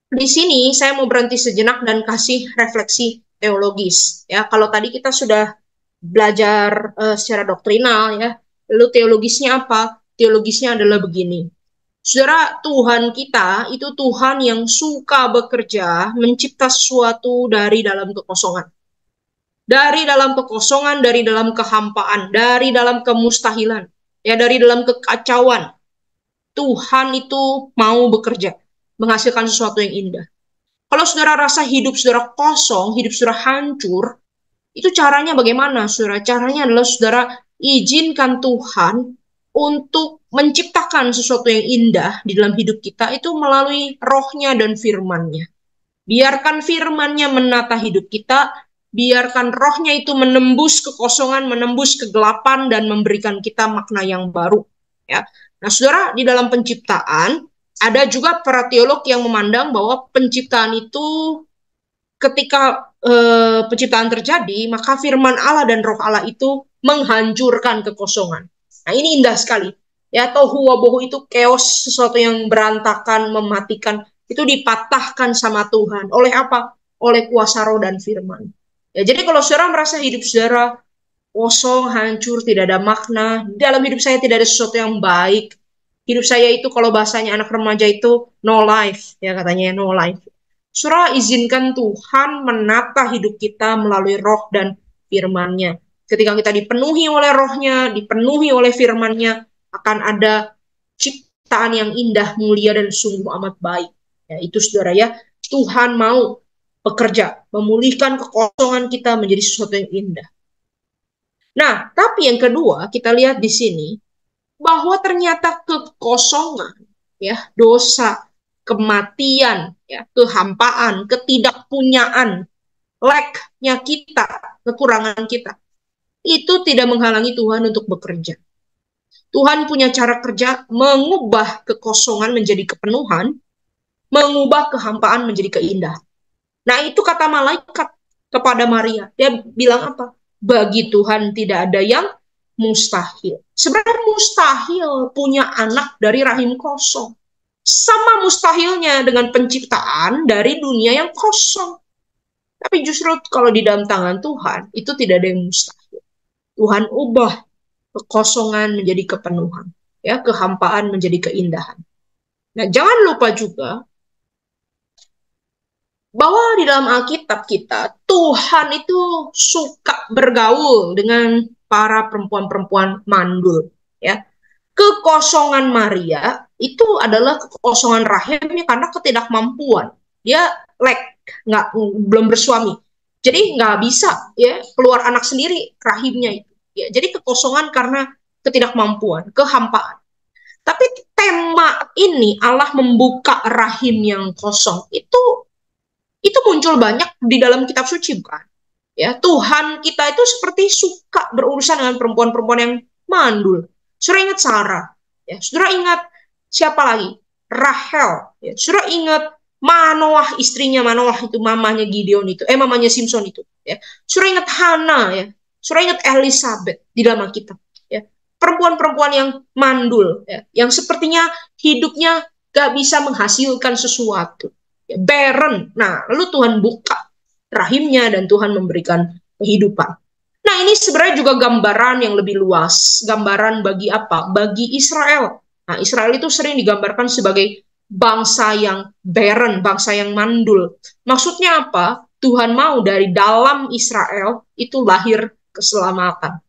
di sini saya mau berhenti sejenak dan kasih refleksi teologis. Ya, kalau tadi kita sudah belajar secara doktrinal, ya, lalu teologisnya apa? Teologisnya adalah begini. Saudara, Tuhan kita itu Tuhan yang suka bekerja, mencipta sesuatu dari dalam kekosongan. Dari dalam kekosongan, dari dalam kehampaan, dari dalam kemustahilan, ya, dari dalam kekacauan. Tuhan itu mau bekerja, menghasilkan sesuatu yang indah. Kalau saudara rasa hidup saudara kosong, hidup saudara hancur, itu caranya bagaimana, saudara? Caranya adalah saudara izinkan Tuhan untuk menciptakan sesuatu yang indah di dalam hidup kita itu melalui rohnya dan firman-Nya. Biarkan firman-Nya menata hidup kita, biarkan rohnya itu menembus kekosongan, menembus kegelapan, dan memberikan kita makna yang baru. Ya. Nah, saudara, di dalam penciptaan, ada juga para teolog yang memandang bahwa penciptaan itu ketika penciptaan terjadi, maka firman Allah dan roh Allah itu menghancurkan kekosongan. Nah, ini indah sekali. Ya, tohu wabohu itu chaos, sesuatu yang berantakan, mematikan, itu dipatahkan sama Tuhan. Oleh apa? Oleh kuasa roh dan firman. Ya, jadi kalau saudara merasa hidup saudara kosong, hancur, tidak ada makna, dalam hidup saya tidak ada sesuatu yang baik, hidup saya itu kalau bahasanya anak remaja itu no life, ya katanya no life. Saudara, izinkan Tuhan menata hidup kita melalui roh dan firman-Nya. Ketika kita dipenuhi oleh rohnya, dipenuhi oleh firman-Nya, akan ada ciptaan yang indah, mulia, dan sungguh amat baik. Ya, itu saudara ya, Tuhan mau bekerja, memulihkan kekosongan kita menjadi sesuatu yang indah. Nah, tapi yang kedua, kita lihat di sini, bahwa ternyata kekosongan, ya, dosa, kematian, ya, kehampaan, ketidakpunyaan, lack-nya kita, kekurangan kita, itu tidak menghalangi Tuhan untuk bekerja. Tuhan punya cara kerja mengubah kekosongan menjadi kepenuhan, mengubah kehampaan menjadi keindahan. Nah, itu kata malaikat kepada Maria. Dia bilang apa? Bagi Tuhan tidak ada yang mustahil. Sebenarnya mustahil punya anak dari rahim kosong. Sama mustahilnya dengan penciptaan dari dunia yang kosong. Tapi justru kalau di dalam tangan Tuhan, itu tidak ada yang mustahil. Tuhan ubah kekosongan menjadi kepenuhan, ya, kehampaan menjadi keindahan. Nah, jangan lupa juga bahwa di dalam Alkitab kita, Tuhan itu suka bergaul dengan para perempuan-perempuan mandul, ya. Kekosongan Maria itu adalah kekosongan rahimnya karena ketidakmampuan. Dia belum bersuami. Jadi nggak bisa, ya, keluar anak sendiri rahimnya itu. Ya, jadi kekosongan karena ketidakmampuan, kehampaan. Tapi tema ini, Allah membuka rahim yang kosong, itu muncul banyak di dalam kitab suci, bukan? Ya, Tuhan kita itu seperti suka berurusan dengan perempuan-perempuan yang mandul. Saudara ingat Sarah, ya. Saudara ingat siapa lagi? Rahel, ya. Saudara ingat Manoah, istrinya Manoah itu, mamanya Gideon itu, mamanya Simpson itu, ya. Saudara ingat Hana, ya. Saudara ingat Elizabeth di dalam Alkitab, ya. Perempuan-perempuan yang mandul, ya, yang sepertinya hidupnya gak bisa menghasilkan sesuatu. Ya, barren. Nah, lalu Tuhan buka rahimnya dan Tuhan memberikan kehidupan. Nah, ini sebenarnya juga gambaran yang lebih luas. Gambaran bagi apa? Bagi Israel. Nah, Israel itu sering digambarkan sebagai bangsa yang barren, bangsa yang mandul. Maksudnya apa? Tuhan mau dari dalam Israel itu lahir keselamatan.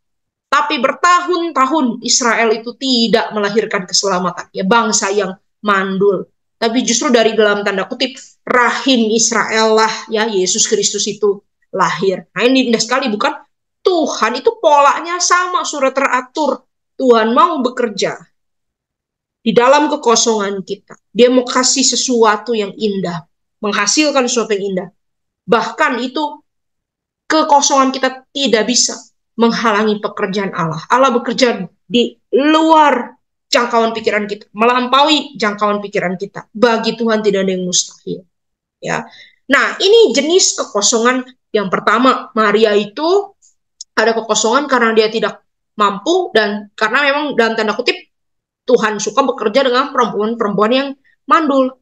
Tapi bertahun-tahun Israel itu tidak melahirkan keselamatan. Ya, bangsa yang mandul. Tapi justru dari dalam tanda kutip rahim Israel lah, ya, Yesus Kristus itu lahir. Nah, ini indah sekali, bukan? Tuhan itu polanya sama, sudah teratur. Tuhan mau bekerja di dalam kekosongan kita. Dia mau kasih sesuatu yang indah, menghasilkan sesuatu yang indah. Bahkan itu kekosongan kita tidak bisa menghalangi pekerjaan Allah. Allah bekerja di luar jangkauan pikiran kita, melampaui jangkauan pikiran kita. Bagi Tuhan tidak ada yang mustahil. Ya. Nah, ini jenis kekosongan yang pertama. Maria itu ada kekosongan karena dia tidak mampu dan karena memang dalam tanda kutip Tuhan suka bekerja dengan perempuan-perempuan yang mandul.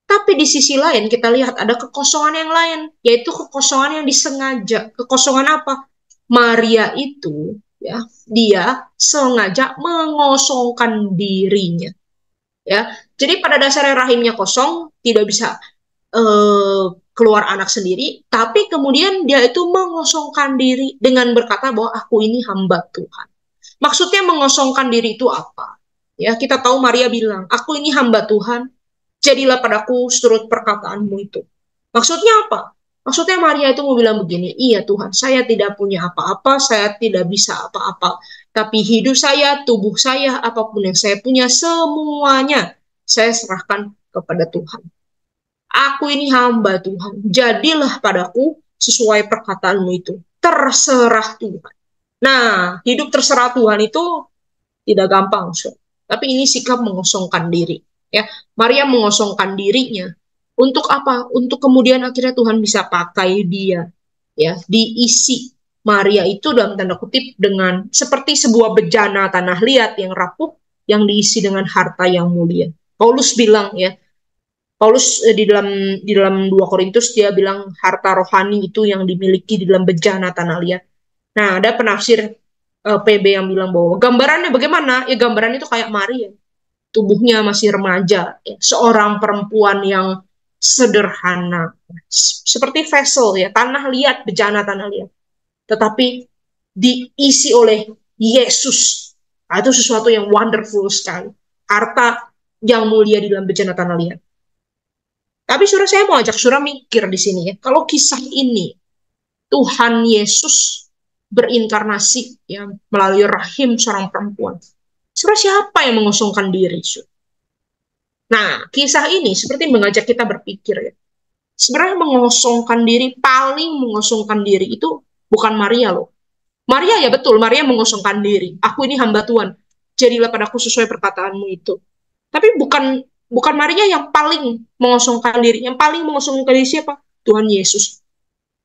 Tapi di sisi lain kita lihat ada kekosongan yang lain, yaitu kekosongan yang disengaja. Kekosongan apa? Maria itu, ya, dia sengaja mengosongkan dirinya, ya. Jadi pada dasarnya rahimnya kosong, tidak bisa keluar anak sendiri, tapi kemudian dia itu mengosongkan diri dengan berkata bahwa aku ini hamba Tuhan. Maksudnya mengosongkan diri itu apa? Ya, kita tahu Maria bilang, aku ini hamba Tuhan, jadilah padaku seturut perkataanmu itu. Maksudnya apa? Maksudnya Maria itu mau bilang begini, iya Tuhan, saya tidak punya apa-apa, saya tidak bisa apa-apa. Tapi hidup saya, tubuh saya, apapun yang saya punya, semuanya saya serahkan kepada Tuhan. Aku ini hamba Tuhan, jadilah padaku sesuai perkataanmu itu. Terserah Tuhan. Nah, hidup terserah Tuhan itu tidak gampang, so. Tapi ini sikap mengosongkan diri. Ya, Maria mengosongkan dirinya. Untuk apa? Untuk kemudian akhirnya Tuhan bisa pakai dia, ya, diisi. Maria itu dalam tanda kutip dengan seperti sebuah bejana tanah liat yang rapuh yang diisi dengan harta yang mulia. Paulus bilang, ya, Paulus di dalam 2 Korintus dia bilang harta rohani itu yang dimiliki di dalam bejana tanah liat. Nah, ada penafsir PB yang bilang bahwa gambarannya bagaimana? Ya, gambaran itu kayak Maria. Tubuhnya masih remaja, ya, seorang perempuan yang sederhana, seperti vessel ya, tanah liat, bejana tanah liat. Tetapi diisi oleh Yesus. Nah, itu sesuatu yang wonderful sekali. Harta yang mulia di dalam bejana tanah liat. Tapi saudara, saya mau ajak saudara mikir di sini ya. Kalau kisah ini Tuhan Yesus berinkarnasi ya melalui rahim seorang perempuan. Saudara, siapa yang mengosongkan diri? Nah, kisah ini seperti mengajak kita berpikir ya. Sebenarnya mengosongkan diri, paling mengosongkan diri itu bukan Maria loh. Maria ya betul, Maria mengosongkan diri. Aku ini hamba Tuhan. Jadilah padaku sesuai perkataanmu itu. Tapi bukan Maria yang paling mengosongkan diri. Yang paling mengosongkan diri siapa? Tuhan Yesus.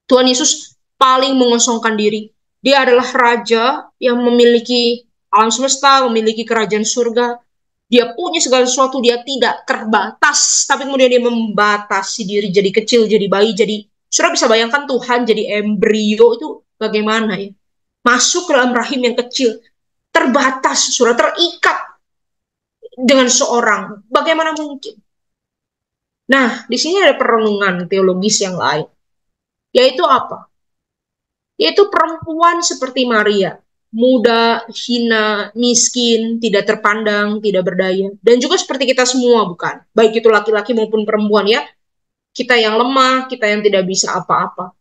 Tuhan Yesus paling mengosongkan diri. Dia adalah raja yang memiliki alam semesta, memiliki kerajaan surga. Dia punya segala sesuatu, dia tidak terbatas. Tapi kemudian dia membatasi diri, jadi kecil, jadi bayi, jadi... Saudara bisa bayangkan Tuhan jadi embrio itu bagaimana ya? Masuk ke dalam rahim yang kecil. Terbatas, saudara, terikat dengan seorang. Bagaimana mungkin? Nah, di sini ada perenungan teologis yang lain. Yaitu apa? Yaitu perempuan seperti Maria. Muda, hina, miskin, tidak terpandang, tidak berdaya. Dan juga seperti kita semua, bukan? Baik itu laki-laki maupun perempuan ya. Kita yang lemah, kita yang tidak bisa apa-apa.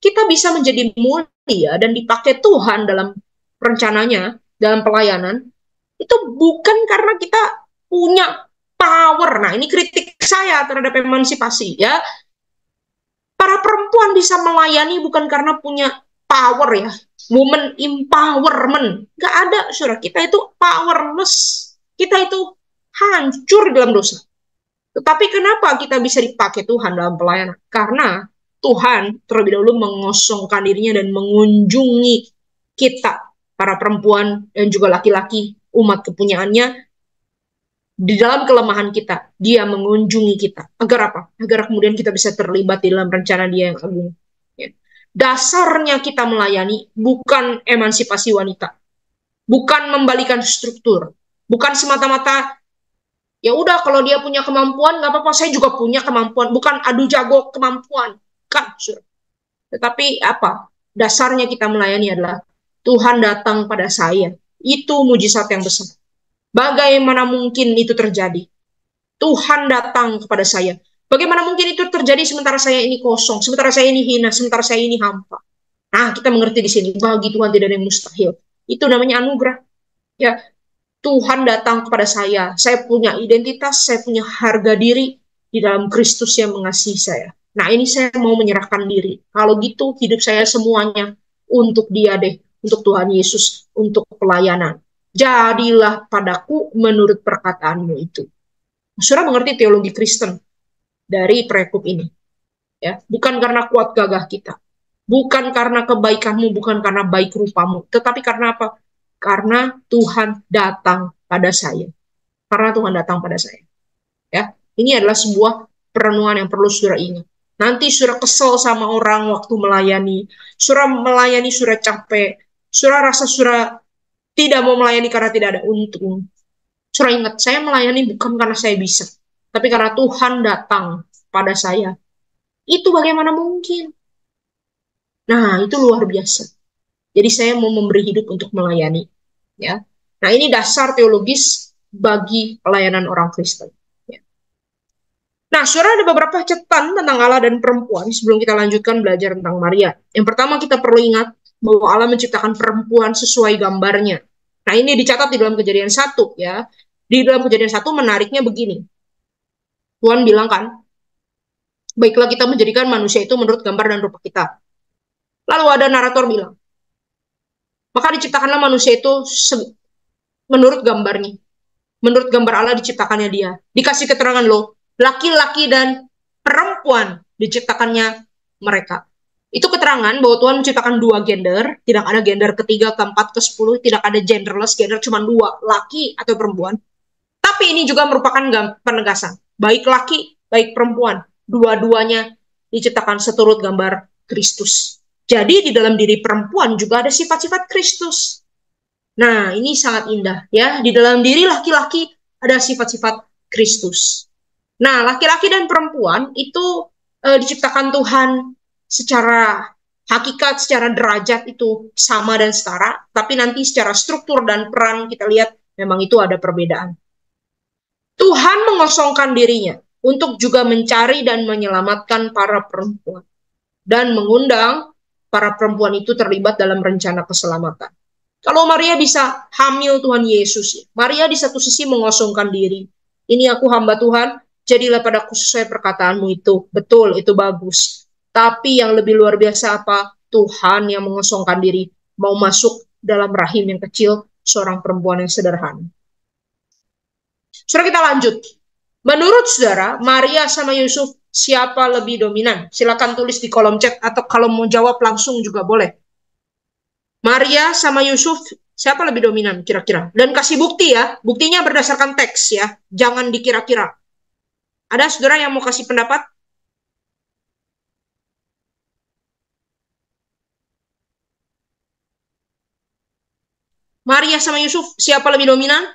Kita bisa menjadi mulia dan dipakai Tuhan dalam rencananya, dalam pelayanan. Itu bukan karena kita punya power. Nah, ini kritik saya terhadap emansipasi ya. Para perempuan bisa melayani bukan karena punya power ya. Woman empowerment. Gak ada, saudara. Kita itu powerless. Kita itu hancur dalam dosa. Tetapi kenapa kita bisa dipakai Tuhan dalam pelayanan? Karena Tuhan terlebih dahulu mengosongkan dirinya dan mengunjungi kita, para perempuan dan juga laki-laki, umat kepunyaannya. Di dalam kelemahan kita, dia mengunjungi kita. Agar apa? Agar kemudian kita bisa terlibat di dalam rencana dia yang agung. Ya. Dasarnya kita melayani bukan emansipasi wanita. Bukan membalikan struktur. Bukan semata-mata, ya udah kalau dia punya kemampuan, nggak apa-apa, saya juga punya kemampuan. Bukan adu jago kemampuan. Kan, saudara. Tetapi apa? Dasarnya kita melayani adalah Tuhan datang pada saya. Itu mujizat yang besar. Bagaimana mungkin itu terjadi? Tuhan datang kepada saya. Bagaimana mungkin itu terjadi sementara saya ini kosong, sementara saya ini hina, sementara saya ini hampa? Nah, kita mengerti di sini, bagi Tuhan tidak ada yang mustahil. Itu namanya anugerah. Ya, Tuhan datang kepada saya. Saya punya identitas, saya punya harga diri di dalam Kristus yang mengasihi saya. Nah, ini saya mau menyerahkan diri. Kalau gitu, hidup saya semuanya untuk dia deh, untuk Tuhan Yesus, untuk pelayanan. Jadilah padaku menurut perkataanmu itu. Saudara mengerti teologi Kristen dari perekup ini. Ya, bukan karena kuat gagah kita. Bukan karena kebaikanmu, bukan karena baik rupamu. Tetapi karena apa? Karena Tuhan datang pada saya. Karena Tuhan datang pada saya. Ya, ini adalah sebuah perenungan yang perlu saudara ingat. Nanti saudara kesel sama orang waktu melayani. Saudara melayani, saudara capek. Saudara rasa saudara tidak mau melayani karena tidak ada untung. Saudara ingat, saya melayani bukan karena saya bisa, tapi karena Tuhan datang pada saya. Itu bagaimana mungkin? Nah, itu luar biasa. Jadi saya mau memberi hidup untuk melayani. Ya. Nah, ini dasar teologis bagi pelayanan orang Kristen. Ya. Nah, saudara, ada beberapa catatan tentang Allah dan perempuan sebelum kita lanjutkan belajar tentang Maria. Yang pertama, kita perlu ingat bahwa Allah menciptakan perempuan sesuai gambarnya. Nah, ini dicatat di dalam Kejadian 1 ya. Di dalam Kejadian 1 menariknya begini. Tuhan bilang kan, baiklah kita menjadikan manusia itu menurut gambar dan rupa kita. Lalu ada narator bilang, maka diciptakanlah manusia itu menurut gambarnya. Menurut gambar Allah diciptakannya dia. Dikasih keterangan loh, laki-laki dan perempuan diciptakannya mereka. Itu keterangan bahwa Tuhan menciptakan dua gender, tidak ada gender ketiga, keempat, ke-10, tidak ada genderless, gender cuma dua, laki atau perempuan. Tapi ini juga merupakan penegasan, baik laki, baik perempuan, dua-duanya diciptakan seturut gambar Kristus. Jadi di dalam diri perempuan juga ada sifat-sifat Kristus. Nah, ini sangat indah ya, di dalam diri laki-laki ada sifat-sifat Kristus. Nah, laki-laki dan perempuan itu diciptakan Tuhan secara hakikat, secara derajat itu sama dan setara, tapi nanti secara struktur dan peran kita lihat memang itu ada perbedaan. Tuhan mengosongkan dirinya untuk juga mencari dan menyelamatkan para perempuan dan mengundang para perempuan itu terlibat dalam rencana keselamatan. Kalau Maria bisa hamil Tuhan Yesus, Maria di satu sisi mengosongkan diri. Ini aku hamba Tuhan, jadilah padaku sesuai perkataanmu itu. Betul, itu bagus. Tapi yang lebih luar biasa apa? Tuhan yang mengosongkan diri, mau masuk dalam rahim yang kecil seorang perempuan yang sederhana. Saudara, kita lanjut. Menurut saudara, Maria sama Yusuf siapa lebih dominan? Silakan tulis di kolom chat atau kalau mau jawab langsung juga boleh. Maria sama Yusuf siapa lebih dominan kira-kira? Dan kasih bukti ya, buktinya berdasarkan teks ya, jangan dikira-kira. Ada saudara yang mau kasih pendapat? Maria sama Yusuf siapa lebih dominan?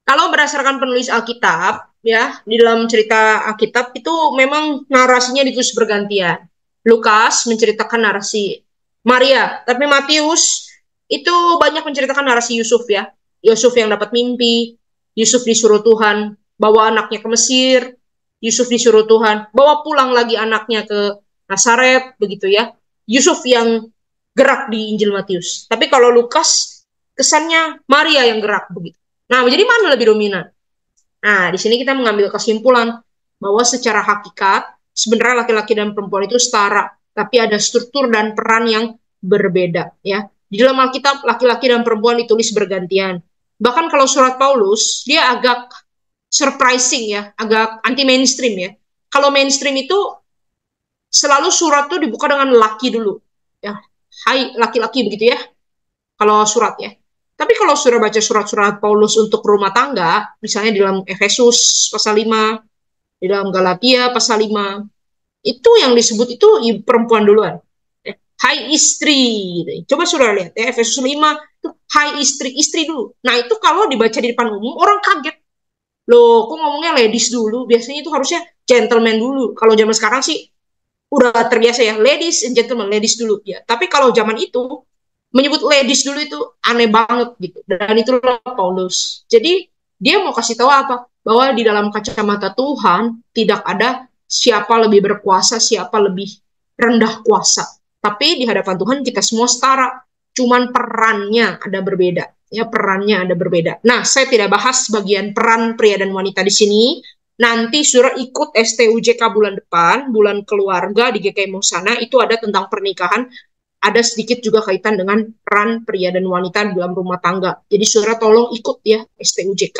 Kalau berdasarkan penulis Alkitab, ya, di dalam cerita Alkitab itu memang narasinya terus bergantian. Lukas menceritakan narasi Maria, tapi Matius itu banyak menceritakan narasi Yusuf ya. Yusuf yang dapat mimpi, Yusuf disuruh Tuhan bawa anaknya ke Mesir, Yusuf disuruh Tuhan bawa pulang lagi anaknya ke Nazaret, begitu ya. Yusuf yang gerak di Injil Matius. Tapi kalau Lukas kesannya Maria yang gerak begitu. Nah, jadi mana lebih dominan? Nah, di sini kita mengambil kesimpulan bahwa secara hakikat sebenarnya laki-laki dan perempuan itu setara, tapi ada struktur dan peran yang berbeda ya. Di dalam Alkitab laki-laki dan perempuan ditulis bergantian. Bahkan kalau surat Paulus dia agak surprising ya, agak anti mainstream ya. Kalau mainstream itu selalu surat tuh dibuka dengan laki dulu ya. Hai laki-laki begitu ya. Kalau surat ya. Tapi kalau sudah baca surat-surat Paulus untuk rumah tangga, misalnya di dalam Efesus pasal 5, di dalam Galatia pasal 5, itu yang disebut itu perempuan duluan. Hai istri. Coba sudah lihat ya, Efesus 5, itu hai istri, istri dulu. Nah itu kalau dibaca di depan umum, orang kaget. Loh, kok ngomongnya ladies dulu? Biasanya itu harusnya gentleman dulu. Kalau zaman sekarang sih udah terbiasa ya, ladies and gentlemen, ladies dulu. Ya. Tapi kalau zaman itu, menyebut ladies dulu itu aneh banget gitu. Dan itulah Paulus. Jadi dia mau kasih tahu apa? Bahwa di dalam kacamata Tuhan tidak ada siapa lebih berkuasa, siapa lebih rendah kuasa. Tapi di hadapan Tuhan kita semua setara. Cuman perannya ada berbeda. Ya, perannya ada berbeda. Nah, saya tidak bahas bagian peran pria dan wanita di sini. Nanti saudara ikut STUJK bulan depan, bulan keluarga di GKI Mosana, itu ada tentang pernikahan. Ada sedikit juga kaitan dengan peran pria dan wanita dalam rumah tangga. Jadi saudara tolong ikut ya STUJK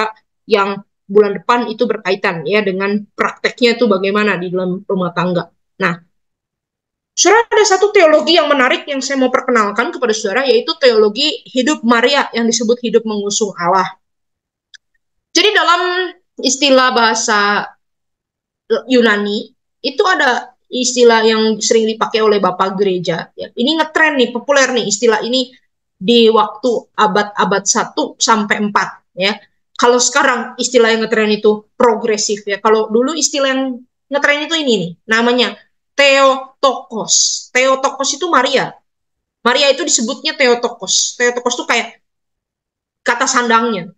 yang bulan depan itu berkaitan ya dengan prakteknya itu bagaimana di dalam rumah tangga. Nah, saudara ada satu teologi yang menarik yang saya mau perkenalkan kepada saudara, yaitu teologi hidup Maria yang disebut hidup mengusung Allah. Jadi dalam istilah bahasa Yunani itu ada istilah yang sering dipakai oleh Bapak Gereja. Ya. Ini ngetren nih, populer nih istilah ini di waktu abad-abad 1 sampai 4. Ya. Kalau sekarang istilah yang ngetren itu progresif. Ya. Kalau dulu istilah yang ngetren itu ini nih, namanya Theotokos. Theotokos itu Maria. Maria itu disebutnya Theotokos. Theotokos itu kayak kata sandangnya.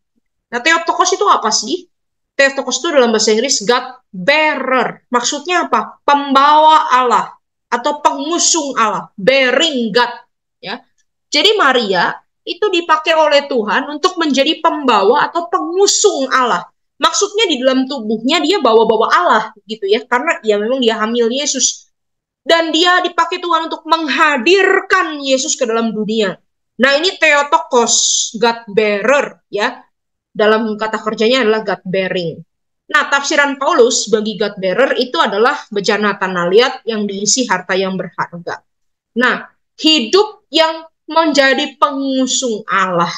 Nah, Theotokos itu apa sih? Theotokos itu dalam bahasa Inggris God bearer. Maksudnya apa? Pembawa Allah atau pengusung Allah, bearing God ya. Jadi Maria itu dipakai oleh Tuhan untuk menjadi pembawa atau pengusung Allah. Maksudnya di dalam tubuhnya dia bawa-bawa Allah gitu ya, karena ya memang dia hamil Yesus. Dan dia dipakai Tuhan untuk menghadirkan Yesus ke dalam dunia. Nah, ini Theotokos, God bearer ya. Dalam kata kerjanya adalah God bearing. Nah, tafsiran Paulus bagi God bearer itu adalah bejana tanah liat yang diisi harta yang berharga. Nah, hidup yang menjadi pengusung Allah.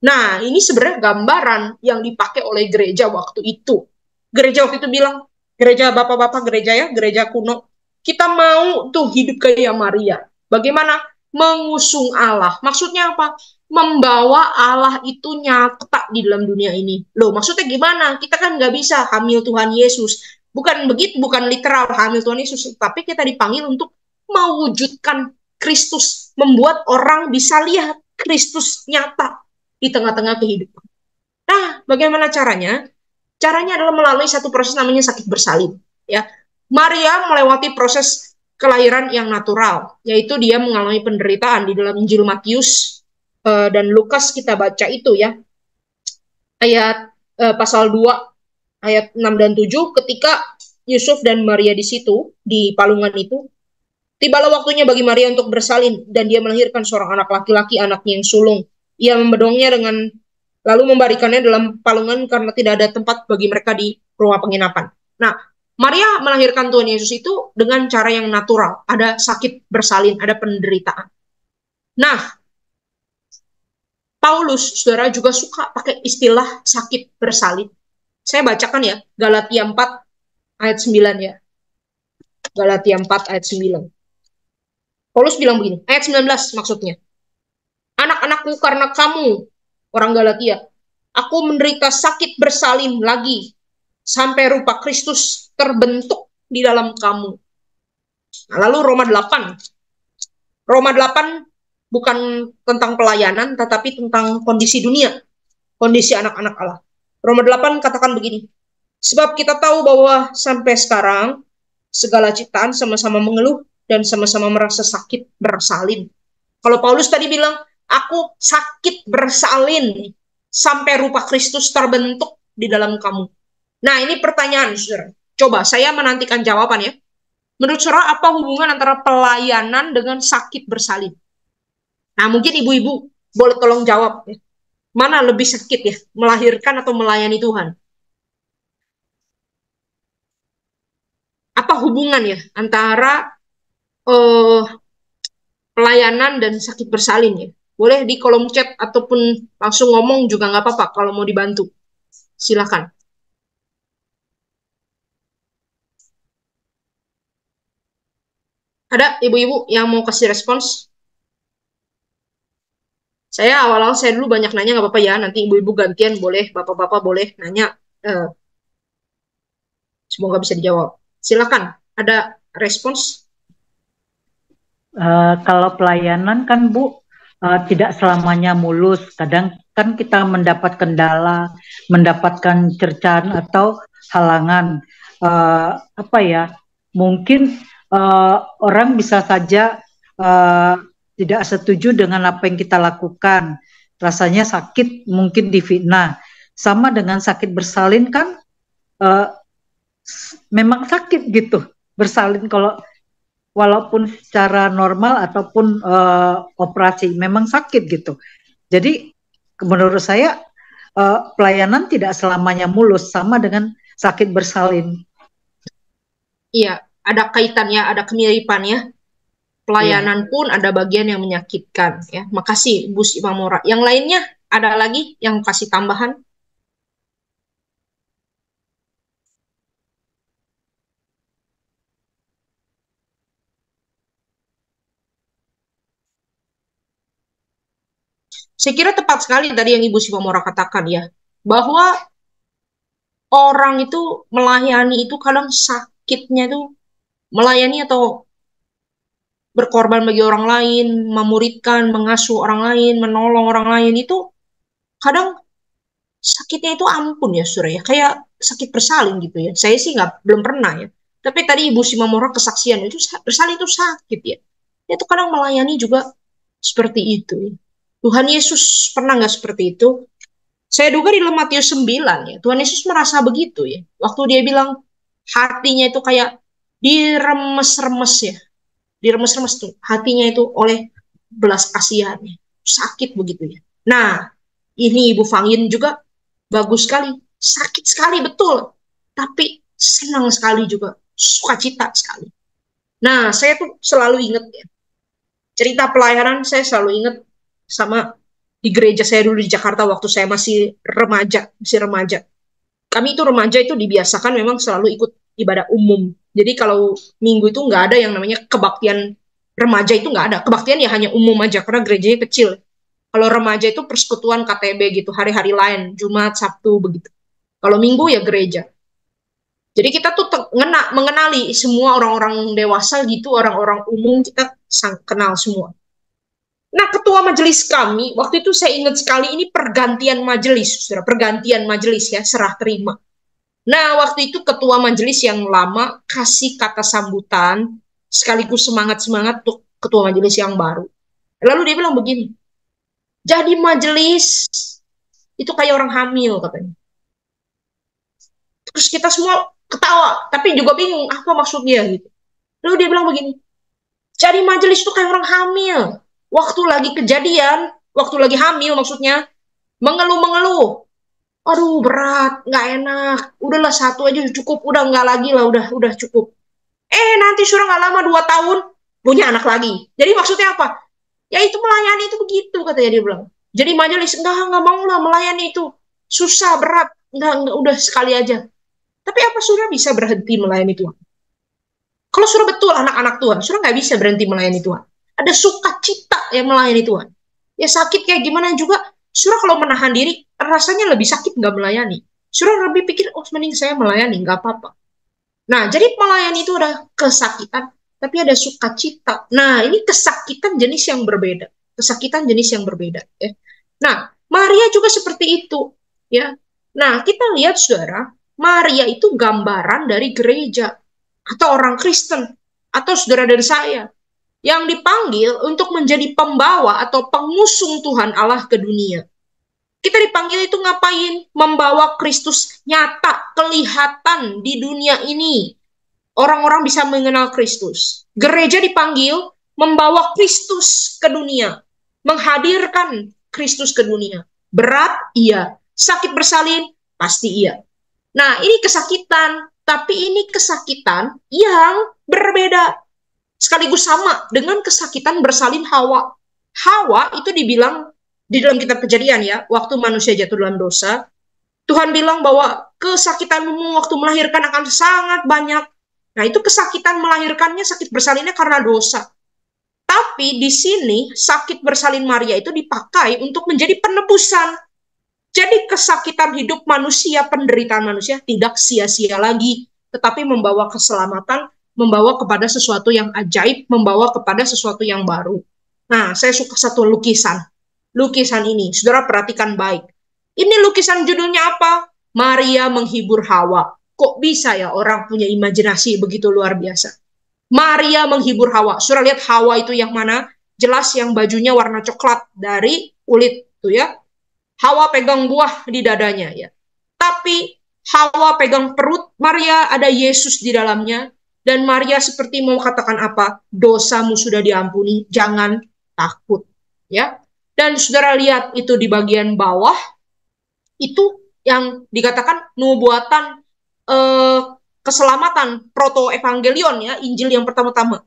Nah, ini sebenarnya gambaran yang dipakai oleh gereja waktu itu. Gereja waktu itu bilang, gereja bapak-bapak gereja ya, gereja kuno, kita mau tuh hidup kayak Maria. Bagaimana? mengusung Allah. Maksudnya apa? Membawa Allah itu nyata di dalam dunia ini. Loh, maksudnya gimana? Kita kan nggak bisa hamil Tuhan Yesus. Bukan begitu, bukan literal hamil Tuhan Yesus, tapi kita dipanggil untuk mewujudkan Kristus, membuat orang bisa lihat Kristus nyata di tengah-tengah kehidupan. Nah, bagaimana caranya? Caranya adalah melalui satu proses namanya sakit bersalin. Ya, Maria melewati proses kelahiran yang natural, yaitu dia mengalami penderitaan di dalam Injil Matius dan Lukas kita baca itu ya, ayat pasal 2 ayat 6 dan 7, ketika Yusuf dan Maria di situ, di palungan itu, tibalah waktunya bagi Maria untuk bersalin, dan dia melahirkan seorang anak laki-laki, anaknya yang sulung. Ia membedongnya lalu membarikannya dalam palungan karena tidak ada tempat bagi mereka di rumah penginapan. Nah, Maria melahirkan Tuhan Yesus itu dengan cara yang natural. Ada sakit bersalin, ada penderitaan. Nah, Paulus, saudara, juga suka pakai istilah sakit bersalin. Saya bacakan ya, Galatia 4 ayat 9 ya. Galatia 4 ayat 9. Paulus bilang begini, ayat 19 maksudnya. Anak-anakku, karena kamu, orang Galatia, aku menderita sakit bersalin lagi, sampai rupa Kristus terbentuk di dalam kamu. Nah, lalu Roma 8. Roma 8 bukan tentang pelayanan, tetapi tentang kondisi dunia, kondisi anak-anak Allah. Roma 8 katakan begini, sebab kita tahu bahwa sampai sekarang segala ciptaan sama-sama mengeluh dan sama-sama merasa sakit bersalin. Kalau Paulus tadi bilang, aku sakit bersalin sampai rupa Kristus terbentuk di dalam kamu. Nah, ini pertanyaan, saudara. Coba saya menantikan jawaban ya. Menurut saudara, apa hubungan antara pelayanan dengan sakit bersalin? Nah, mungkin ibu-ibu boleh tolong jawab ya. Mana lebih sakit ya, melahirkan atau melayani Tuhan? Apa hubungan ya antara pelayanan dan sakit bersalin ya? Boleh di kolom chat ataupun langsung ngomong juga nggak apa-apa kalau mau dibantu. Silakan. Ada ibu-ibu yang mau kasih respons? Saya awal-awal saya dulu banyak nanya, nggak apa-apa ya. Nanti ibu-ibu gantian boleh, bapak-bapak boleh nanya. Semoga bisa dijawab. Silakan. Ada respons? Kalau pelayanan kan Bu, tidak selamanya mulus. Kadang kan kita mendapat kendala, mendapatkan cercaan atau halangan. Apa ya? Mungkin orang bisa saja tidak setuju dengan apa yang kita lakukan. Rasanya sakit, mungkin difitnah. Sama dengan sakit bersalin kan, memang sakit gitu. Bersalin kalau walaupun secara normal ataupun operasi memang sakit gitu. Jadi menurut saya pelayanan tidak selamanya mulus, sama dengan sakit bersalin. Iya, ada kaitannya, ada kemiripannya. Pelayanan pun ada bagian yang menyakitkan ya. Makasih Bu Simamora. Yang lainnya ada lagi yang kasih tambahan? Saya kira tepat sekali tadi yang Ibu Simamora katakan ya, bahwa orang itu melayani itu kadang sakitnya itu melayani atau berkorban bagi orang lain, memuridkan, mengasuh orang lain, menolong orang lain itu kadang sakitnya itu ampun ya Surya, kayak sakit bersalin gitu ya. Saya sih belum pernah ya. Tapi tadi Ibu Simamora kesaksian itu bersalin itu sakit ya. Itu kadang melayani juga seperti itu ya. Tuhan Yesus pernah nggak seperti itu? Saya duga di dalam Matius 9 ya, Tuhan Yesus merasa begitu ya. Waktu dia bilang hatinya itu kayak diremes-remes ya. Diremes-remes tuh hatinya itu oleh belas kasihan ya. Sakit begitu ya. Nah, ini Ibu Fangin juga bagus sekali. Sakit sekali betul. Tapi senang sekali juga. Sukacita sekali. Nah, saya tuh selalu ingat ya. Cerita pelayanan saya selalu ingat sama di gereja saya dulu di Jakarta waktu saya masih remaja. Kami itu remaja itu dibiasakan memang selalu ikut ibadah umum. Jadi kalau minggu itu nggak ada yang namanya kebaktian Remaja itu nggak ada. Kebaktian ya hanya umum aja, karena gerejanya kecil. Kalau remaja itu persekutuan KTB gitu, hari-hari lain, Jumat, Sabtu, begitu. Kalau Minggu ya gereja. Jadi kita tuh mengenali semua orang-orang dewasa gitu, orang-orang umum kita kenal semua. Nah, ketua majelis kami, waktu itu saya ingat sekali ini pergantian majelis, saudara, pergantian majelis ya, serah terima. Nah, waktu itu ketua majelis yang lama kasih kata sambutan, sekaligus semangat-semangat untuk ketua majelis yang baru. Lalu dia bilang begini, jadi majelis itu kayak orang hamil katanya. Terus kita semua ketawa, tapi juga bingung apa maksudnya gitu. Lalu dia bilang begini, jadi majelis itu kayak orang hamil. Waktu lagi kejadian, waktu lagi hamil maksudnya, mengeluh-mengeluh. Aduh berat, nggak enak. Udahlah satu aja cukup, udah nggak lagi lah, udah cukup. Nanti suruh nggak lama 2 tahun punya anak lagi. Jadi maksudnya apa? Ya itu melayani itu begitu katanya dia bilang. Jadi majelis nggak mau lah melayani itu susah berat, nggak udah sekali aja. Tapi apa surah bisa berhenti melayani Tuhan? Kalau surah betul anak-anak Tuhan, surah nggak bisa berhenti melayani Tuhan. Ada sukacita yang melayani Tuhan. Ya sakit kayak gimana juga, surah kalau menahan diri rasanya lebih sakit nggak melayani. Surah lebih pikir, oh mending saya melayani, nggak apa-apa. Nah, jadi melayani itu ada kesakitan, tapi ada sukacita. Nah, ini kesakitan jenis yang berbeda. Kesakitan jenis yang berbeda. Ya. Nah, Maria juga seperti itu. Ya. Nah, kita lihat saudara, Maria itu gambaran dari gereja atau orang Kristen atau saudara dan saya yang dipanggil untuk menjadi pembawa atau pengusung Tuhan Allah ke dunia. Kita dipanggil itu ngapain? Membawa Kristus nyata, kelihatan di dunia ini. Orang-orang bisa mengenal Kristus. Gereja dipanggil membawa Kristus ke dunia. Menghadirkan Kristus ke dunia. Berat? Iya. Sakit bersalin? Pasti iya. Nah, ini kesakitan. Tapi ini kesakitan yang berbeda. Sekaligus sama dengan kesakitan bersalin Hawa. Hawa itu dibilang di dalam kitab Kejadian ya, waktu manusia jatuh dalam dosa, Tuhan bilang bahwa kesakitanmu waktu melahirkan akan sangat banyak. Nah, itu kesakitan melahirkannya, sakit bersalinnya karena dosa. Tapi di sini sakit bersalin Maria itu dipakai untuk menjadi penebusan. Jadi kesakitan hidup manusia, penderitaan manusia tidak sia-sia lagi, tetapi membawa keselamatan, membawa kepada sesuatu yang ajaib, membawa kepada sesuatu yang baru. Nah, saya suka satu lukisan. Lukisan ini, saudara perhatikan baik. Ini lukisan judulnya apa? Maria menghibur Hawa. Kok bisa ya orang punya imajinasi begitu luar biasa? Maria menghibur Hawa. Saudara lihat Hawa itu yang mana? Jelas yang bajunya warna coklat dari kulit tuh ya. Hawa pegang buah di dadanya ya. Tapi Hawa pegang perut Maria, ada Yesus di dalamnya. Dan Maria seperti mau katakan apa? Dosamu sudah diampuni, jangan takut. Ya. Dan saudara lihat itu di bagian bawah, itu yang dikatakan nubuatan keselamatan, proto-evangelion ya, Injil yang pertama-tama.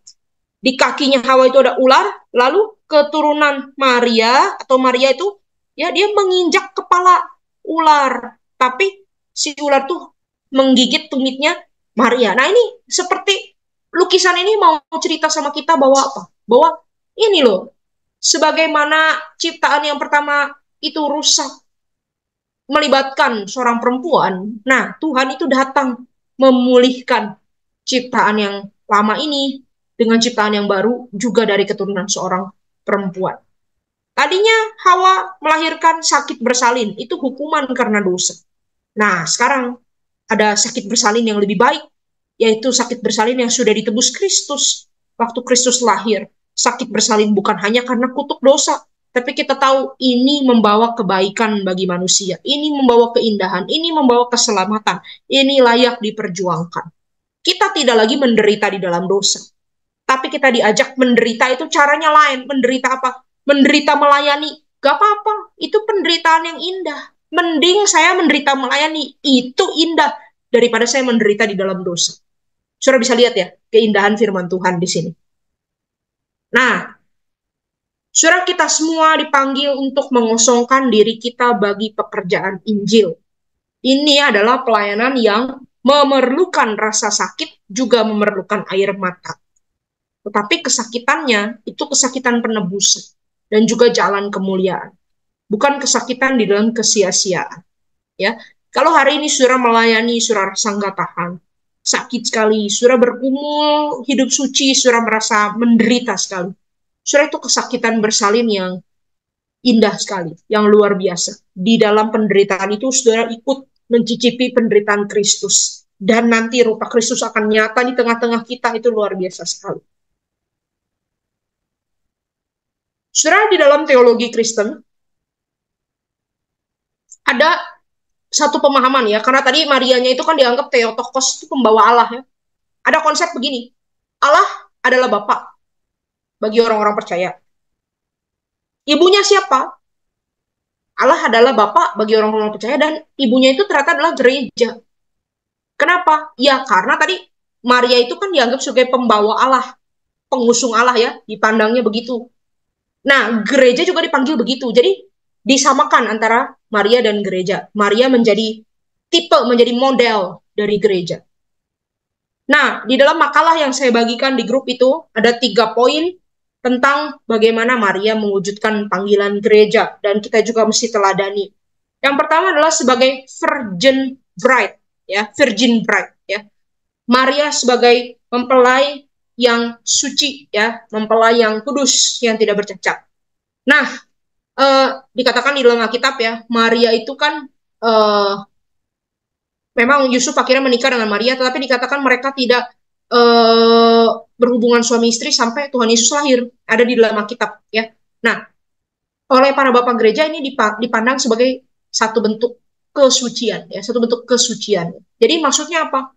Di kakinya Hawa itu ada ular, lalu keturunan Maria atau Maria itu ya dia menginjak kepala ular, tapi si ular tuh menggigit tumitnya Maria. Nah ini seperti lukisan ini mau cerita sama kita bahwa apa? Bahwa ini loh, sebagaimana ciptaan yang pertama itu rusak, melibatkan seorang perempuan. Nah Tuhan itu datang memulihkan ciptaan yang lama ini dengan ciptaan yang baru juga dari keturunan seorang perempuan. Tadinya Hawa melahirkan sakit bersalin, itu hukuman karena dosa. Nah, sekarang ada sakit bersalin yang lebih baik, yaitu sakit bersalin yang sudah ditebus Kristus. Waktu Kristus lahir, sakit bersalin bukan hanya karena kutuk dosa, tapi kita tahu ini membawa kebaikan bagi manusia, ini membawa keindahan, ini membawa keselamatan, ini layak diperjuangkan. Kita tidak lagi menderita di dalam dosa, tapi kita diajak menderita itu caranya lain. Menderita apa? Menderita melayani. Gak apa-apa, itu penderitaan yang indah. Mending saya menderita melayani, itu indah daripada saya menderita di dalam dosa. Saudara bisa lihat ya, keindahan firman Tuhan di sini. Nah, saudara kita semua dipanggil untuk mengosongkan diri kita bagi pekerjaan Injil. Ini adalah pelayanan yang memerlukan rasa sakit, juga memerlukan air mata. Tetapi kesakitannya itu kesakitan penebusan dan juga jalan kemuliaan. Bukan kesakitan di dalam kesia-siaan. Ya, kalau hari ini saudara melayani, saudara rasa nggak tahan, sakit sekali, saudara bergumul, hidup suci, saudara merasa menderita sekali. Saudara itu kesakitan bersalin yang indah sekali, yang luar biasa. Di dalam penderitaan itu, saudara ikut mencicipi penderitaan Kristus. Dan nanti rupa Kristus akan nyata di tengah-tengah kita, itu luar biasa sekali. Saudara, di dalam teologi Kristen, ada satu pemahaman ya, karena tadi Marianya itu kan dianggap Theotokos, itu pembawa Allah ya. Ada konsep begini, Allah adalah Bapa bagi orang-orang percaya. Ibunya siapa? Allah adalah Bapa bagi orang-orang percaya, dan ibunya itu ternyata adalah gereja. Kenapa? Ya karena tadi Maria itu kan dianggap sebagai pembawa Allah, pengusung Allah ya, dipandangnya begitu. Nah, gereja juga dipanggil begitu. Jadi disamakan antara Maria dan gereja. Maria menjadi tipe, menjadi model dari gereja. Nah, di dalam makalah yang saya bagikan di grup itu, ada 3 poin tentang bagaimana Maria mewujudkan panggilan gereja, dan kita juga mesti teladani. Yang pertama adalah sebagai virgin bride, ya, virgin bride, ya. Maria sebagai mempelai yang suci, ya, mempelai yang kudus, yang tidak bercacat. Nah, dikatakan di dalam Alkitab ya, Maria itu kan memang Yusuf akhirnya menikah dengan Maria, tetapi dikatakan mereka tidak berhubungan suami istri sampai Tuhan Yesus lahir, ada di dalam Alkitab ya. Nah, oleh para bapak gereja ini dipandang sebagai satu bentuk kesucian ya, satu bentuk kesucian. Jadi maksudnya apa?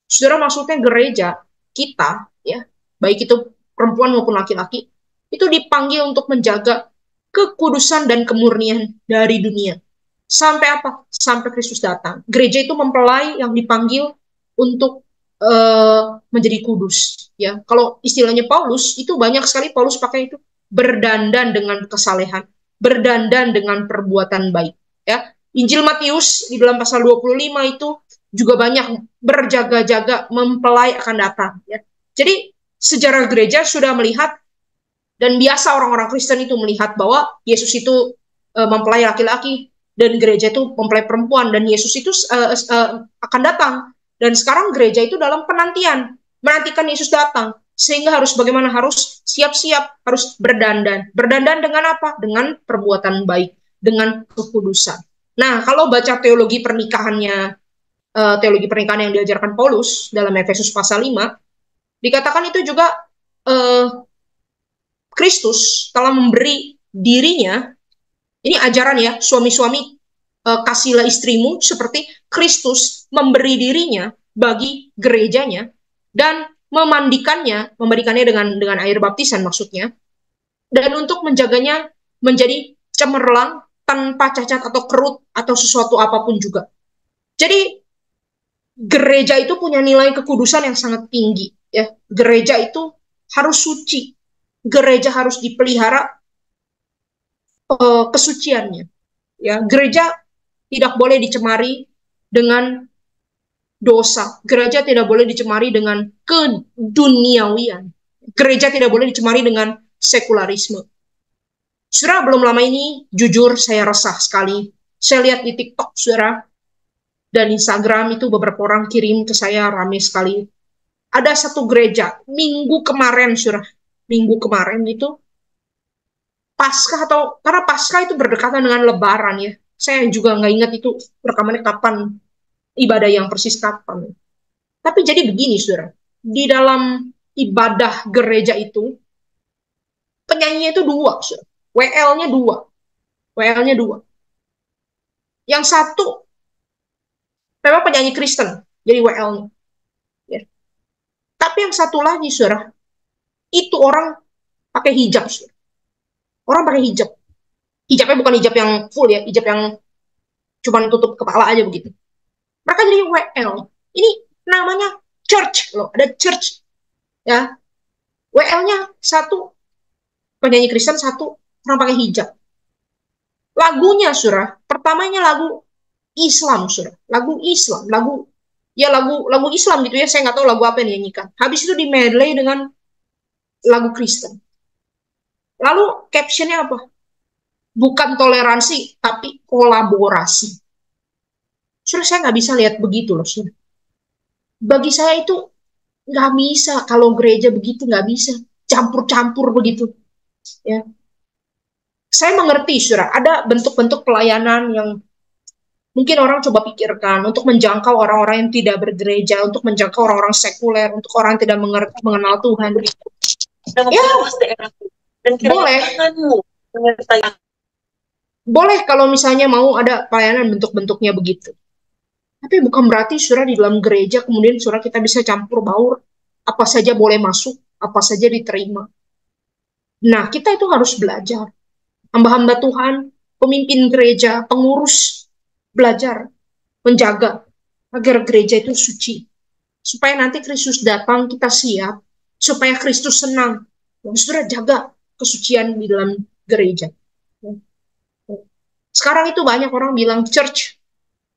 Saudara, maksudnya gereja kita ya, baik itu perempuan maupun laki-laki, itu dipanggil untuk menjaga kekudusan dan kemurnian dari dunia. Sampai apa? Sampai Kristus datang. Gereja itu mempelai yang dipanggil untuk menjadi kudus. Ya, kalau istilahnya Paulus, itu banyak sekali Paulus pakai itu, berdandan dengan kesalehan, berdandan dengan perbuatan baik. Ya, Injil Matius di dalam pasal 25 itu juga banyak berjaga-jaga, mempelai akan datang. Ya. Jadi sejarah gereja sudah melihat, dan biasa orang-orang Kristen itu melihat bahwa Yesus itu mempelai laki-laki dan gereja itu mempelai perempuan, dan Yesus itu akan datang. Dan sekarang gereja itu dalam penantian, menantikan Yesus datang. Sehingga harus bagaimana? Harus siap-siap, harus berdandan. Berdandan dengan apa? Dengan perbuatan baik, dengan kekudusan. Nah, kalau baca teologi pernikahannya, teologi pernikahan yang diajarkan Paulus dalam Efesus pasal 5, dikatakan itu juga Kristus telah memberi dirinya, ini ajaran ya, suami-suami kasihlah istrimu seperti Kristus memberi dirinya bagi gerejanya dan memberikannya dengan air baptisan maksudnya, dan untuk menjaganya menjadi cemerlang, tanpa cacat atau kerut atau sesuatu apapun juga. Jadi gereja itu punya nilai kekudusan yang sangat tinggi ya. Gereja itu harus suci. Gereja harus dipelihara kesuciannya. Ya, gereja tidak boleh dicemari dengan dosa. Gereja tidak boleh dicemari dengan keduniawian. Gereja tidak boleh dicemari dengan sekularisme. Saudara, belum lama ini, jujur saya resah sekali. Saya lihat di TikTok, saudara, dan Instagram itu beberapa orang kirim ke saya, ramai sekali. Ada satu gereja, minggu kemarin, saudara, minggu kemarin itu Paskah, atau karena Paskah itu berdekatan dengan Lebaran ya. Saya juga nggak ingat itu rekamannya kapan, ibadah yang persis kapan. Tapi jadi begini, saudara, di dalam ibadah gereja itu penyanyinya itu 2, saudara. WL-nya 2, WL-nya 2. Yang satu memang penyanyi Kristen, jadi WL-nya. Ya. Tapi yang satu lagi, saudara, itu orang pakai hijab, saudara. Orang pakai hijab. Hijabnya bukan hijab yang full ya, hijab yang cuma tutup kepala aja begitu. Mereka jadi WL. Ini namanya church loh, ada church. Ya. WL-nya satu penyanyi Kristen, satu orang pakai hijab. Lagunya, saudara, pertamanya lagu Islam, saudara. Lagu Islam, lagu Islam gitu ya, saya nggak tahu lagu apa yang dinyanyikan. Habis itu di medley dengan lagu Kristen. Lalu captionnya apa? Bukan toleransi, tapi kolaborasi. Saudara, saya nggak bisa lihat begitu loh, saudara. Bagi saya itu nggak bisa kalau gereja begitu, nggak bisa campur-campur begitu. Ya, saya mengerti, saudara, ada bentuk-bentuk pelayanan yang mungkin orang coba pikirkan untuk menjangkau orang-orang yang tidak bergereja, untuk menjangkau orang-orang sekuler, untuk orang yang tidak mengenal Tuhan. Ya, boleh. Boleh kalau misalnya mau ada pelayanan bentuk-bentuknya begitu. Tapi bukan berarti saudara di dalam gereja kemudian saudara kita bisa campur baur, apa saja boleh masuk, apa saja diterima. Nah, kita itu harus belajar. Hamba-hamba Tuhan, pemimpin gereja, pengurus, belajar, menjaga agar gereja itu suci. Supaya nanti Kristus datang, kita siap. Supaya Kristus senang. Dan saudara jaga kesucian di dalam gereja. Sekarang itu banyak orang bilang church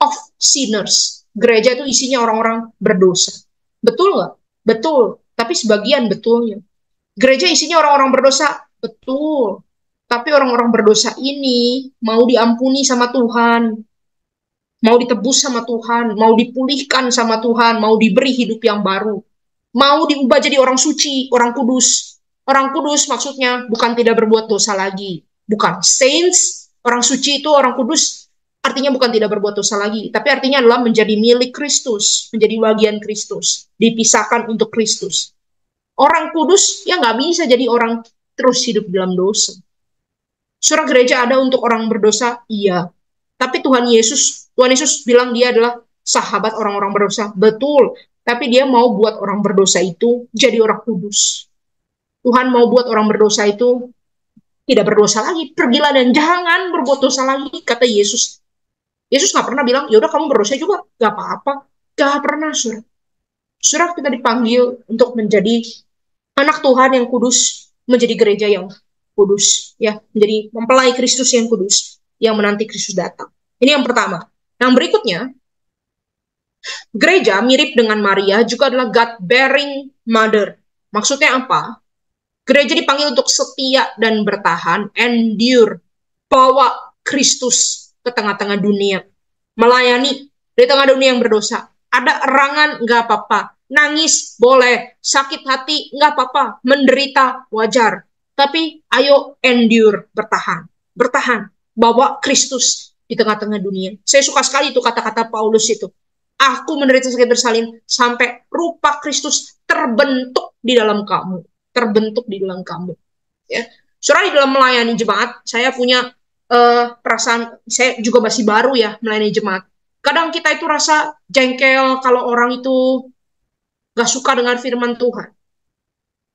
of sinners. Gereja itu isinya orang-orang berdosa. Betul nggak? Betul. Tapi sebagian betulnya. Gereja isinya orang-orang berdosa. Betul. Tapi orang-orang berdosa ini mau diampuni sama Tuhan. Mau ditebus sama Tuhan. Mau dipulihkan sama Tuhan. Mau diberi hidup yang baru. Mau diubah jadi orang suci, orang kudus. Orang kudus maksudnya bukan tidak berbuat dosa lagi. Bukan saints. Orang suci itu orang kudus. Artinya bukan tidak berbuat dosa lagi, tapi artinya adalah menjadi milik Kristus, menjadi bagian Kristus, dipisahkan untuk Kristus. Orang kudus ya nggak bisa jadi orang terus hidup dalam dosa. Surah gereja ada untuk orang berdosa, iya. Tapi Tuhan Yesus bilang dia adalah sahabat orang-orang berdosa, betul. Tapi dia mau buat orang berdosa itu jadi orang kudus. Tuhan mau buat orang berdosa itu tidak berdosa lagi. Pergilah dan jangan berbuat dosa lagi, kata Yesus. Yesus nggak pernah bilang, yaudah kamu berdosa juga, nggak apa-apa. Nggak pernah, saudara. Saudara, kita dipanggil untuk menjadi anak Tuhan yang kudus, menjadi gereja yang kudus, ya, menjadi mempelai Kristus yang kudus, yang menanti Kristus datang. Ini yang pertama. Yang berikutnya, gereja mirip dengan Maria juga adalah God-bearing mother. Maksudnya apa? Gereja dipanggil untuk setia dan bertahan, endure, bawa Kristus ke tengah-tengah dunia, melayani di tengah dunia yang berdosa. Ada erangan, nggak apa-apa. Nangis, boleh. Sakit hati, nggak apa-apa. Menderita, wajar. Tapi ayo endure, bertahan. Bertahan, bawa Kristus di tengah-tengah dunia. Saya suka sekali itu kata-kata Paulus itu. Aku menderita sakit bersalin sampai rupa Kristus terbentuk di dalam kamu. Terbentuk di dalam kamu. Ya. Saudara, di dalam melayani jemaat, saya punya perasaan, saya juga masih baru ya melayani jemaat. Kadang kita itu rasa jengkel kalau orang itu gak suka dengan firman Tuhan.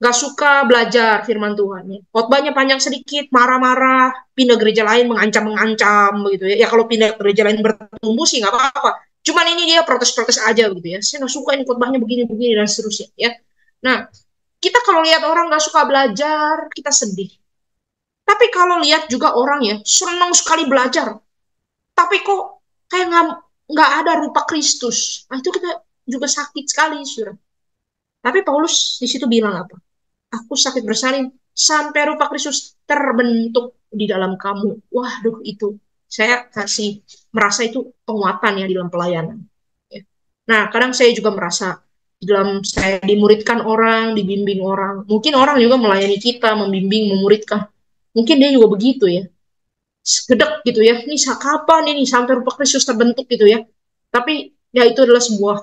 Gak suka belajar firman Tuhan. Ya. Khotbahnya panjang sedikit, marah-marah, pindah gereja lain mengancam-mengancam begitu ya. Ya kalau pindah gereja lain bertumbuh sih gak apa-apa. Cuman ini dia protes-protes aja begitu ya. Saya gak suka ini khotbahnya begini-begini dan seterusnya ya. Nah, kita kalau lihat orang gak suka belajar, kita sedih. Tapi kalau lihat juga orang ya, senang sekali belajar. Tapi kok kayak nggak ada rupa Kristus. Nah, itu kita juga sakit sekali, saudara. Tapi Paulus di situ bilang apa? Aku sakit bersalin sampai rupa Kristus terbentuk di dalam kamu. Waduh, itu saya merasa itu penguatan ya di dalam pelayanan. Ya. Nah, kadang saya juga merasa di dalam saya dimuridkan orang, dibimbing orang. Mungkin orang juga melayani kita, membimbing, memuridkan. Mungkin dia juga begitu ya. Gedek gitu ya. Ini kapan ini sampai rupa Kristus terbentuk gitu ya. Tapi ya itu adalah sebuah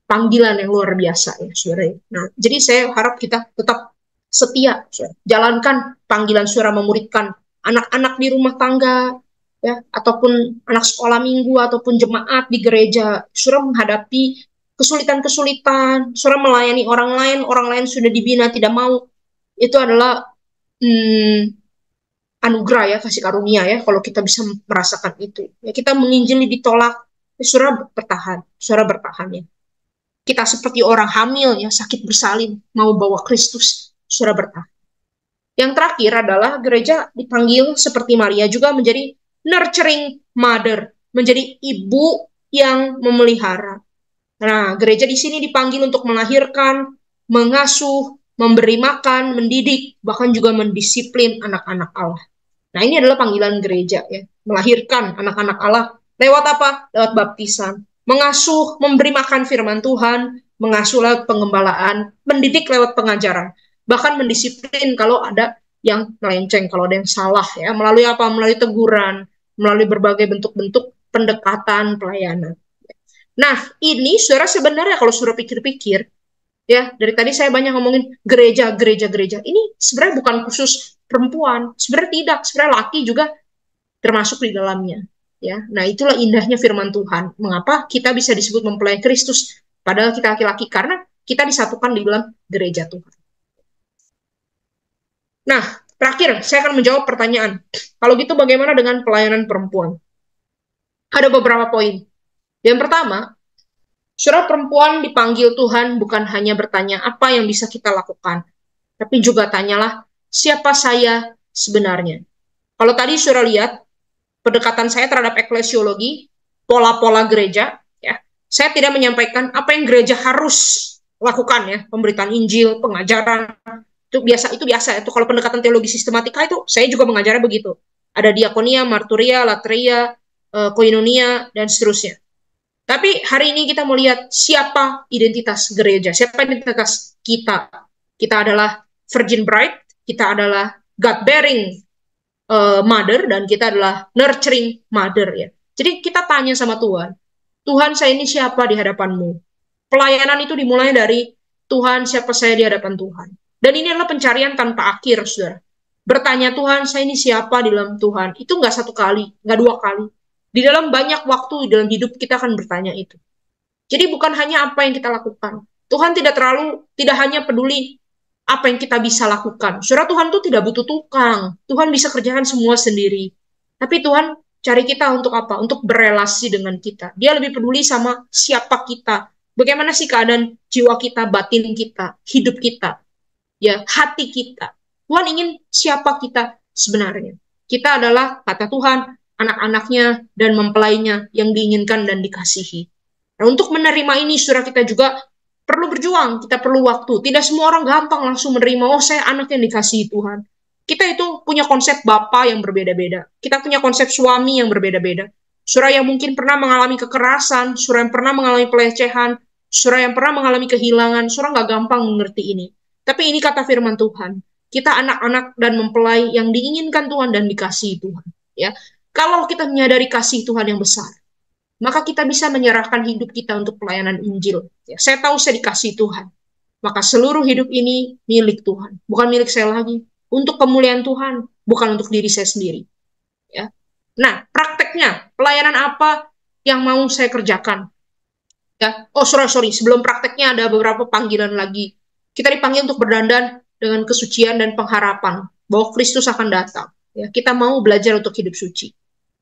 panggilan yang luar biasa ya, saudara. Nah, jadi saya harap kita tetap setia, saudara. Jalankan panggilan saudara memuridkan anak-anak di rumah tangga ya, ataupun anak sekolah minggu ataupun jemaat di gereja. Saudara menghadapi kesulitan-kesulitan, saudara melayani orang lain sudah dibina tidak mau. Itu adalah anugerah ya, kasih karunia ya, kalau kita bisa merasakan itu. Ya, kita menginjili ditolak, ya, saudara bertahan ya. Kita seperti orang hamil ya, sakit bersalin, mau bawa Kristus, saudara bertahan. Yang terakhir adalah gereja dipanggil seperti Maria juga menjadi nurturing mother, menjadi ibu yang memelihara. Nah, gereja di sini dipanggil untuk melahirkan, mengasuh, memberi makan, mendidik, bahkan juga mendisiplin anak-anak Allah. Nah, ini adalah panggilan gereja ya, melahirkan anak-anak Allah lewat apa? Lewat baptisan, mengasuh, memberi makan firman Tuhan, mengasuh lewat pengembalaan, mendidik lewat pengajaran, bahkan mendisiplin kalau ada yang melenceng, kalau ada yang salah ya, melalui apa? Melalui teguran, melalui berbagai bentuk-bentuk pendekatan pelayanan. Nah, ini saudara sebenarnya kalau saudara pikir-pikir, ya, dari tadi saya banyak ngomongin gereja. Ini sebenarnya bukan khusus perempuan, sebenarnya tidak, sebenarnya laki juga termasuk di dalamnya. Ya, nah itulah indahnya firman Tuhan. Mengapa kita bisa disebut mempelai Kristus, padahal kita laki-laki? Karena kita disatukan di dalam gereja Tuhan. Nah, terakhir saya akan menjawab pertanyaan. Kalau gitu bagaimana dengan pelayanan perempuan? Ada beberapa poin. Yang pertama, saudara perempuan dipanggil Tuhan bukan hanya bertanya apa yang bisa kita lakukan, tapi juga tanyalah siapa saya sebenarnya. Kalau tadi saudara lihat pendekatan saya terhadap eklesiologi, pola-pola gereja, ya, saya tidak menyampaikan apa yang gereja harus lakukan ya, pemberitaan Injil, pengajaran, itu biasa itu kalau pendekatan teologi sistematika itu saya juga mengajarnya begitu. Ada diakonia, marturia, latria, koinonia dan seterusnya. Tapi hari ini kita mau lihat siapa identitas gereja, siapa identitas kita. Kita adalah virgin bride, kita adalah God-bearing mother, dan kita adalah nurturing mother ya. Jadi kita tanya sama Tuhan, Tuhan saya ini siapa di hadapanmu? Pelayanan itu dimulai dari Tuhan siapa saya di hadapan Tuhan. Dan ini adalah pencarian tanpa akhir, saudara. Bertanya Tuhan saya ini siapa di dalam Tuhan, itu nggak satu kali, nggak dua kali. Di dalam banyak waktu di dalam hidup kita akan bertanya itu. Jadi bukan hanya apa yang kita lakukan. Tuhan tidak hanya peduli apa yang kita bisa lakukan. Saudara, Tuhan itu tidak butuh tukang. Tuhan bisa kerjakan semua sendiri. Tapi Tuhan cari kita untuk apa? Untuk berelasi dengan kita. Dia lebih peduli sama siapa kita. Bagaimana sih keadaan jiwa kita, batin kita, hidup kita, ya, hati kita. Tuhan ingin siapa kita sebenarnya. Kita adalah, kata Tuhan, anak-anaknya dan mempelainya yang diinginkan dan dikasihi. Nah, untuk menerima ini, saudara, kita juga perlu berjuang, kita perlu waktu. Tidak semua orang gampang langsung menerima, oh saya anak yang dikasihi Tuhan. Kita itu punya konsep bapa yang berbeda-beda. Kita punya konsep suami yang berbeda-beda. Saudara yang mungkin pernah mengalami kekerasan, saudara yang pernah mengalami pelecehan, saudara yang pernah mengalami kehilangan, saudara nggak gampang mengerti ini. Tapi ini kata firman Tuhan. Kita anak-anak dan mempelai yang diinginkan Tuhan dan dikasihi Tuhan. Ya, kalau kita menyadari kasih Tuhan yang besar, maka kita bisa menyerahkan hidup kita untuk pelayanan Injil. Ya, saya tahu saya dikasihi Tuhan. Maka seluruh hidup ini milik Tuhan. Bukan milik saya lagi. Untuk kemuliaan Tuhan. Bukan untuk diri saya sendiri. Ya. Nah, prakteknya, pelayanan apa yang mau saya kerjakan? Ya. Oh, sorry. Sebelum prakteknya ada beberapa panggilan lagi. Kita dipanggil untuk berdandan dengan kesucian dan pengharapan. Bahwa Kristus akan datang. Ya. Kita mau belajar untuk hidup suci.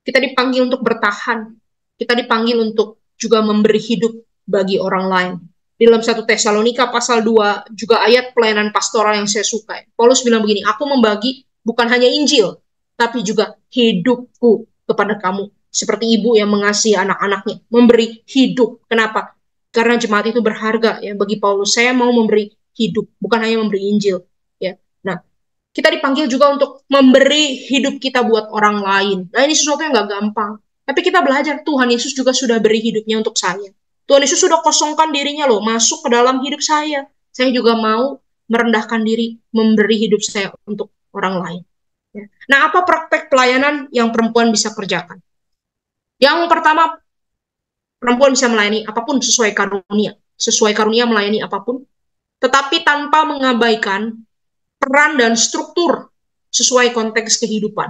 Kita dipanggil untuk bertahan. Kita dipanggil untuk juga memberi hidup bagi orang lain. Di dalam 1 Tesalonika pasal 2 juga ayat pelayanan pastoral yang saya suka. Paulus bilang begini, aku membagi bukan hanya Injil, tapi juga hidupku kepada kamu. Seperti ibu yang mengasihi anak-anaknya, memberi hidup. Kenapa? Karena jemaat itu berharga ya bagi Paulus. Saya mau memberi hidup, bukan hanya memberi Injil. Ya. Nah, kita dipanggil juga untuk memberi hidup kita buat orang lain. Nah, ini sesuatu yang nggak gampang. Tapi kita belajar, Tuhan Yesus juga sudah beri hidupnya untuk saya. Tuhan Yesus sudah kosongkan dirinya loh, masuk ke dalam hidup saya. Saya juga mau merendahkan diri, memberi hidup saya untuk orang lain. Ya. Nah, apa praktek pelayanan yang perempuan bisa kerjakan? Yang pertama, perempuan bisa melayani apapun sesuai karunia. Sesuai karunia melayani apapun, tetapi tanpa mengabaikan peran dan struktur sesuai konteks kehidupan.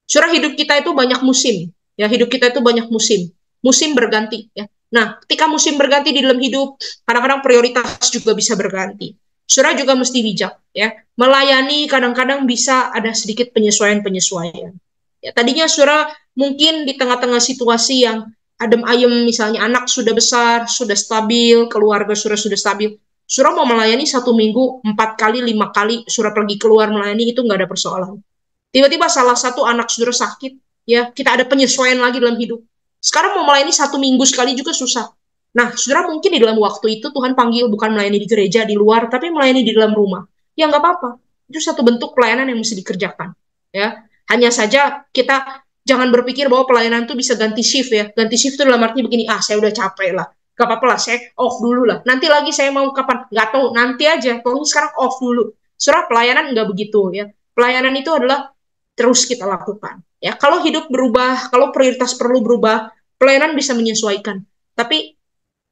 Saudara, hidup kita itu banyak musim. Ya, hidup kita itu banyak musim. Musim berganti. Ya. Nah, ketika musim berganti di dalam hidup, kadang-kadang prioritas juga bisa berganti. Saudara juga mesti bijak. Ya. Melayani kadang-kadang bisa ada sedikit penyesuaian-penyesuaian. Ya, tadinya saudara mungkin di tengah-tengah situasi yang adem ayem, misalnya anak sudah besar, sudah stabil, keluarga sudah stabil. Saudara mau melayani 1 minggu 4 kali, 5 kali, saudara pergi keluar melayani, itu nggak ada persoalan. Tiba-tiba salah satu anak saudara sakit, ya kita ada penyesuaian lagi dalam hidup. Sekarang mau melayani 1 minggu sekali juga susah. Nah, saudara mungkin di dalam waktu itu Tuhan panggil bukan melayani di gereja, di luar, tapi melayani di dalam rumah. ya nggak apa-apa. Itu satu bentuk pelayanan yang mesti dikerjakan. Ya, hanya saja kita jangan berpikir bahwa pelayanan itu bisa ganti shift ya. Ganti shift itu dalam arti begini, saya udah capek lah. Gak apa-apa lah, saya off dulu lah. Nanti lagi saya mau kapan? Nggak tahu, nanti aja. Pokoknya sekarang off dulu. Surah pelayanan nggak begitu ya. Pelayanan itu adalah terus kita lakukan. Ya, kalau hidup berubah, kalau prioritas perlu berubah, pelayanan bisa menyesuaikan. Tapi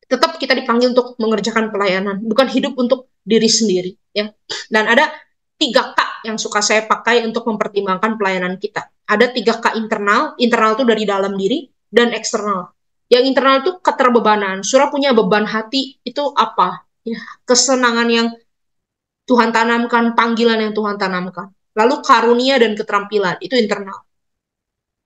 tetap kita dipanggil untuk mengerjakan pelayanan, bukan hidup untuk diri sendiri. Ya. Dan ada 3K yang suka saya pakai untuk mempertimbangkan pelayanan kita. Ada 3K internal itu dari dalam diri, dan eksternal. Yang internal itu keterbebanan. Surah punya beban hati, itu apa? Ya, kesenangan yang Tuhan tanamkan, panggilan yang Tuhan tanamkan. Lalu karunia dan keterampilan, itu internal.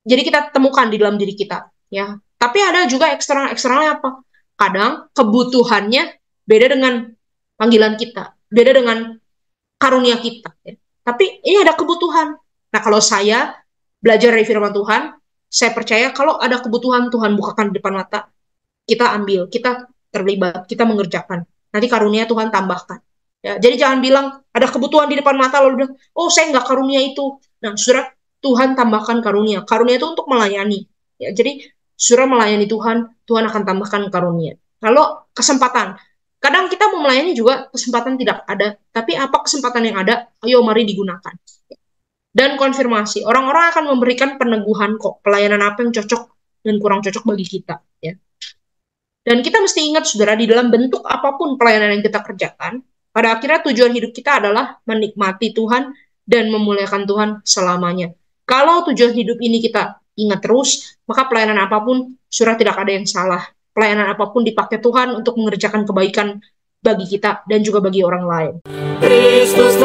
Jadi kita temukan di dalam diri kita. Ya. Tapi ada juga eksternal. Eksternalnya apa? Kadang kebutuhannya beda dengan panggilan kita. Beda dengan karunia kita. Ya. Tapi ini ada kebutuhan. Nah, kalau saya belajar dari firman Tuhan, saya percaya kalau ada kebutuhan, Tuhan bukakan di depan mata, kita ambil, kita terlibat, kita mengerjakan. Nanti karunia Tuhan tambahkan. Ya, jadi jangan bilang ada kebutuhan di depan mata lalu bilang, saya nggak karunia itu. Nah, saudara, Tuhan tambahkan karunia. Karunia itu untuk melayani. Ya, jadi saudara melayani Tuhan, Tuhan akan tambahkan karunia. Lalu kesempatan. Kadang kita mau melayani juga kesempatan tidak ada. Tapi apa kesempatan yang ada? Ayo mari digunakan. Dan konfirmasi. Orang-orang akan memberikan peneguhan kok. Pelayanan apa yang cocok dan kurang cocok bagi kita. Ya. Dan kita mesti ingat, saudara, di dalam bentuk apapun pelayanan yang kita kerjakan, pada akhirnya tujuan hidup kita adalah menikmati Tuhan dan memuliakan Tuhan selamanya. Kalau tujuan hidup ini kita ingat terus, maka pelayanan apapun, saudara, tidak ada yang salah. Pelayanan apapun dipakai Tuhan untuk mengerjakan kebaikan bagi kita dan juga bagi orang lain. Kristus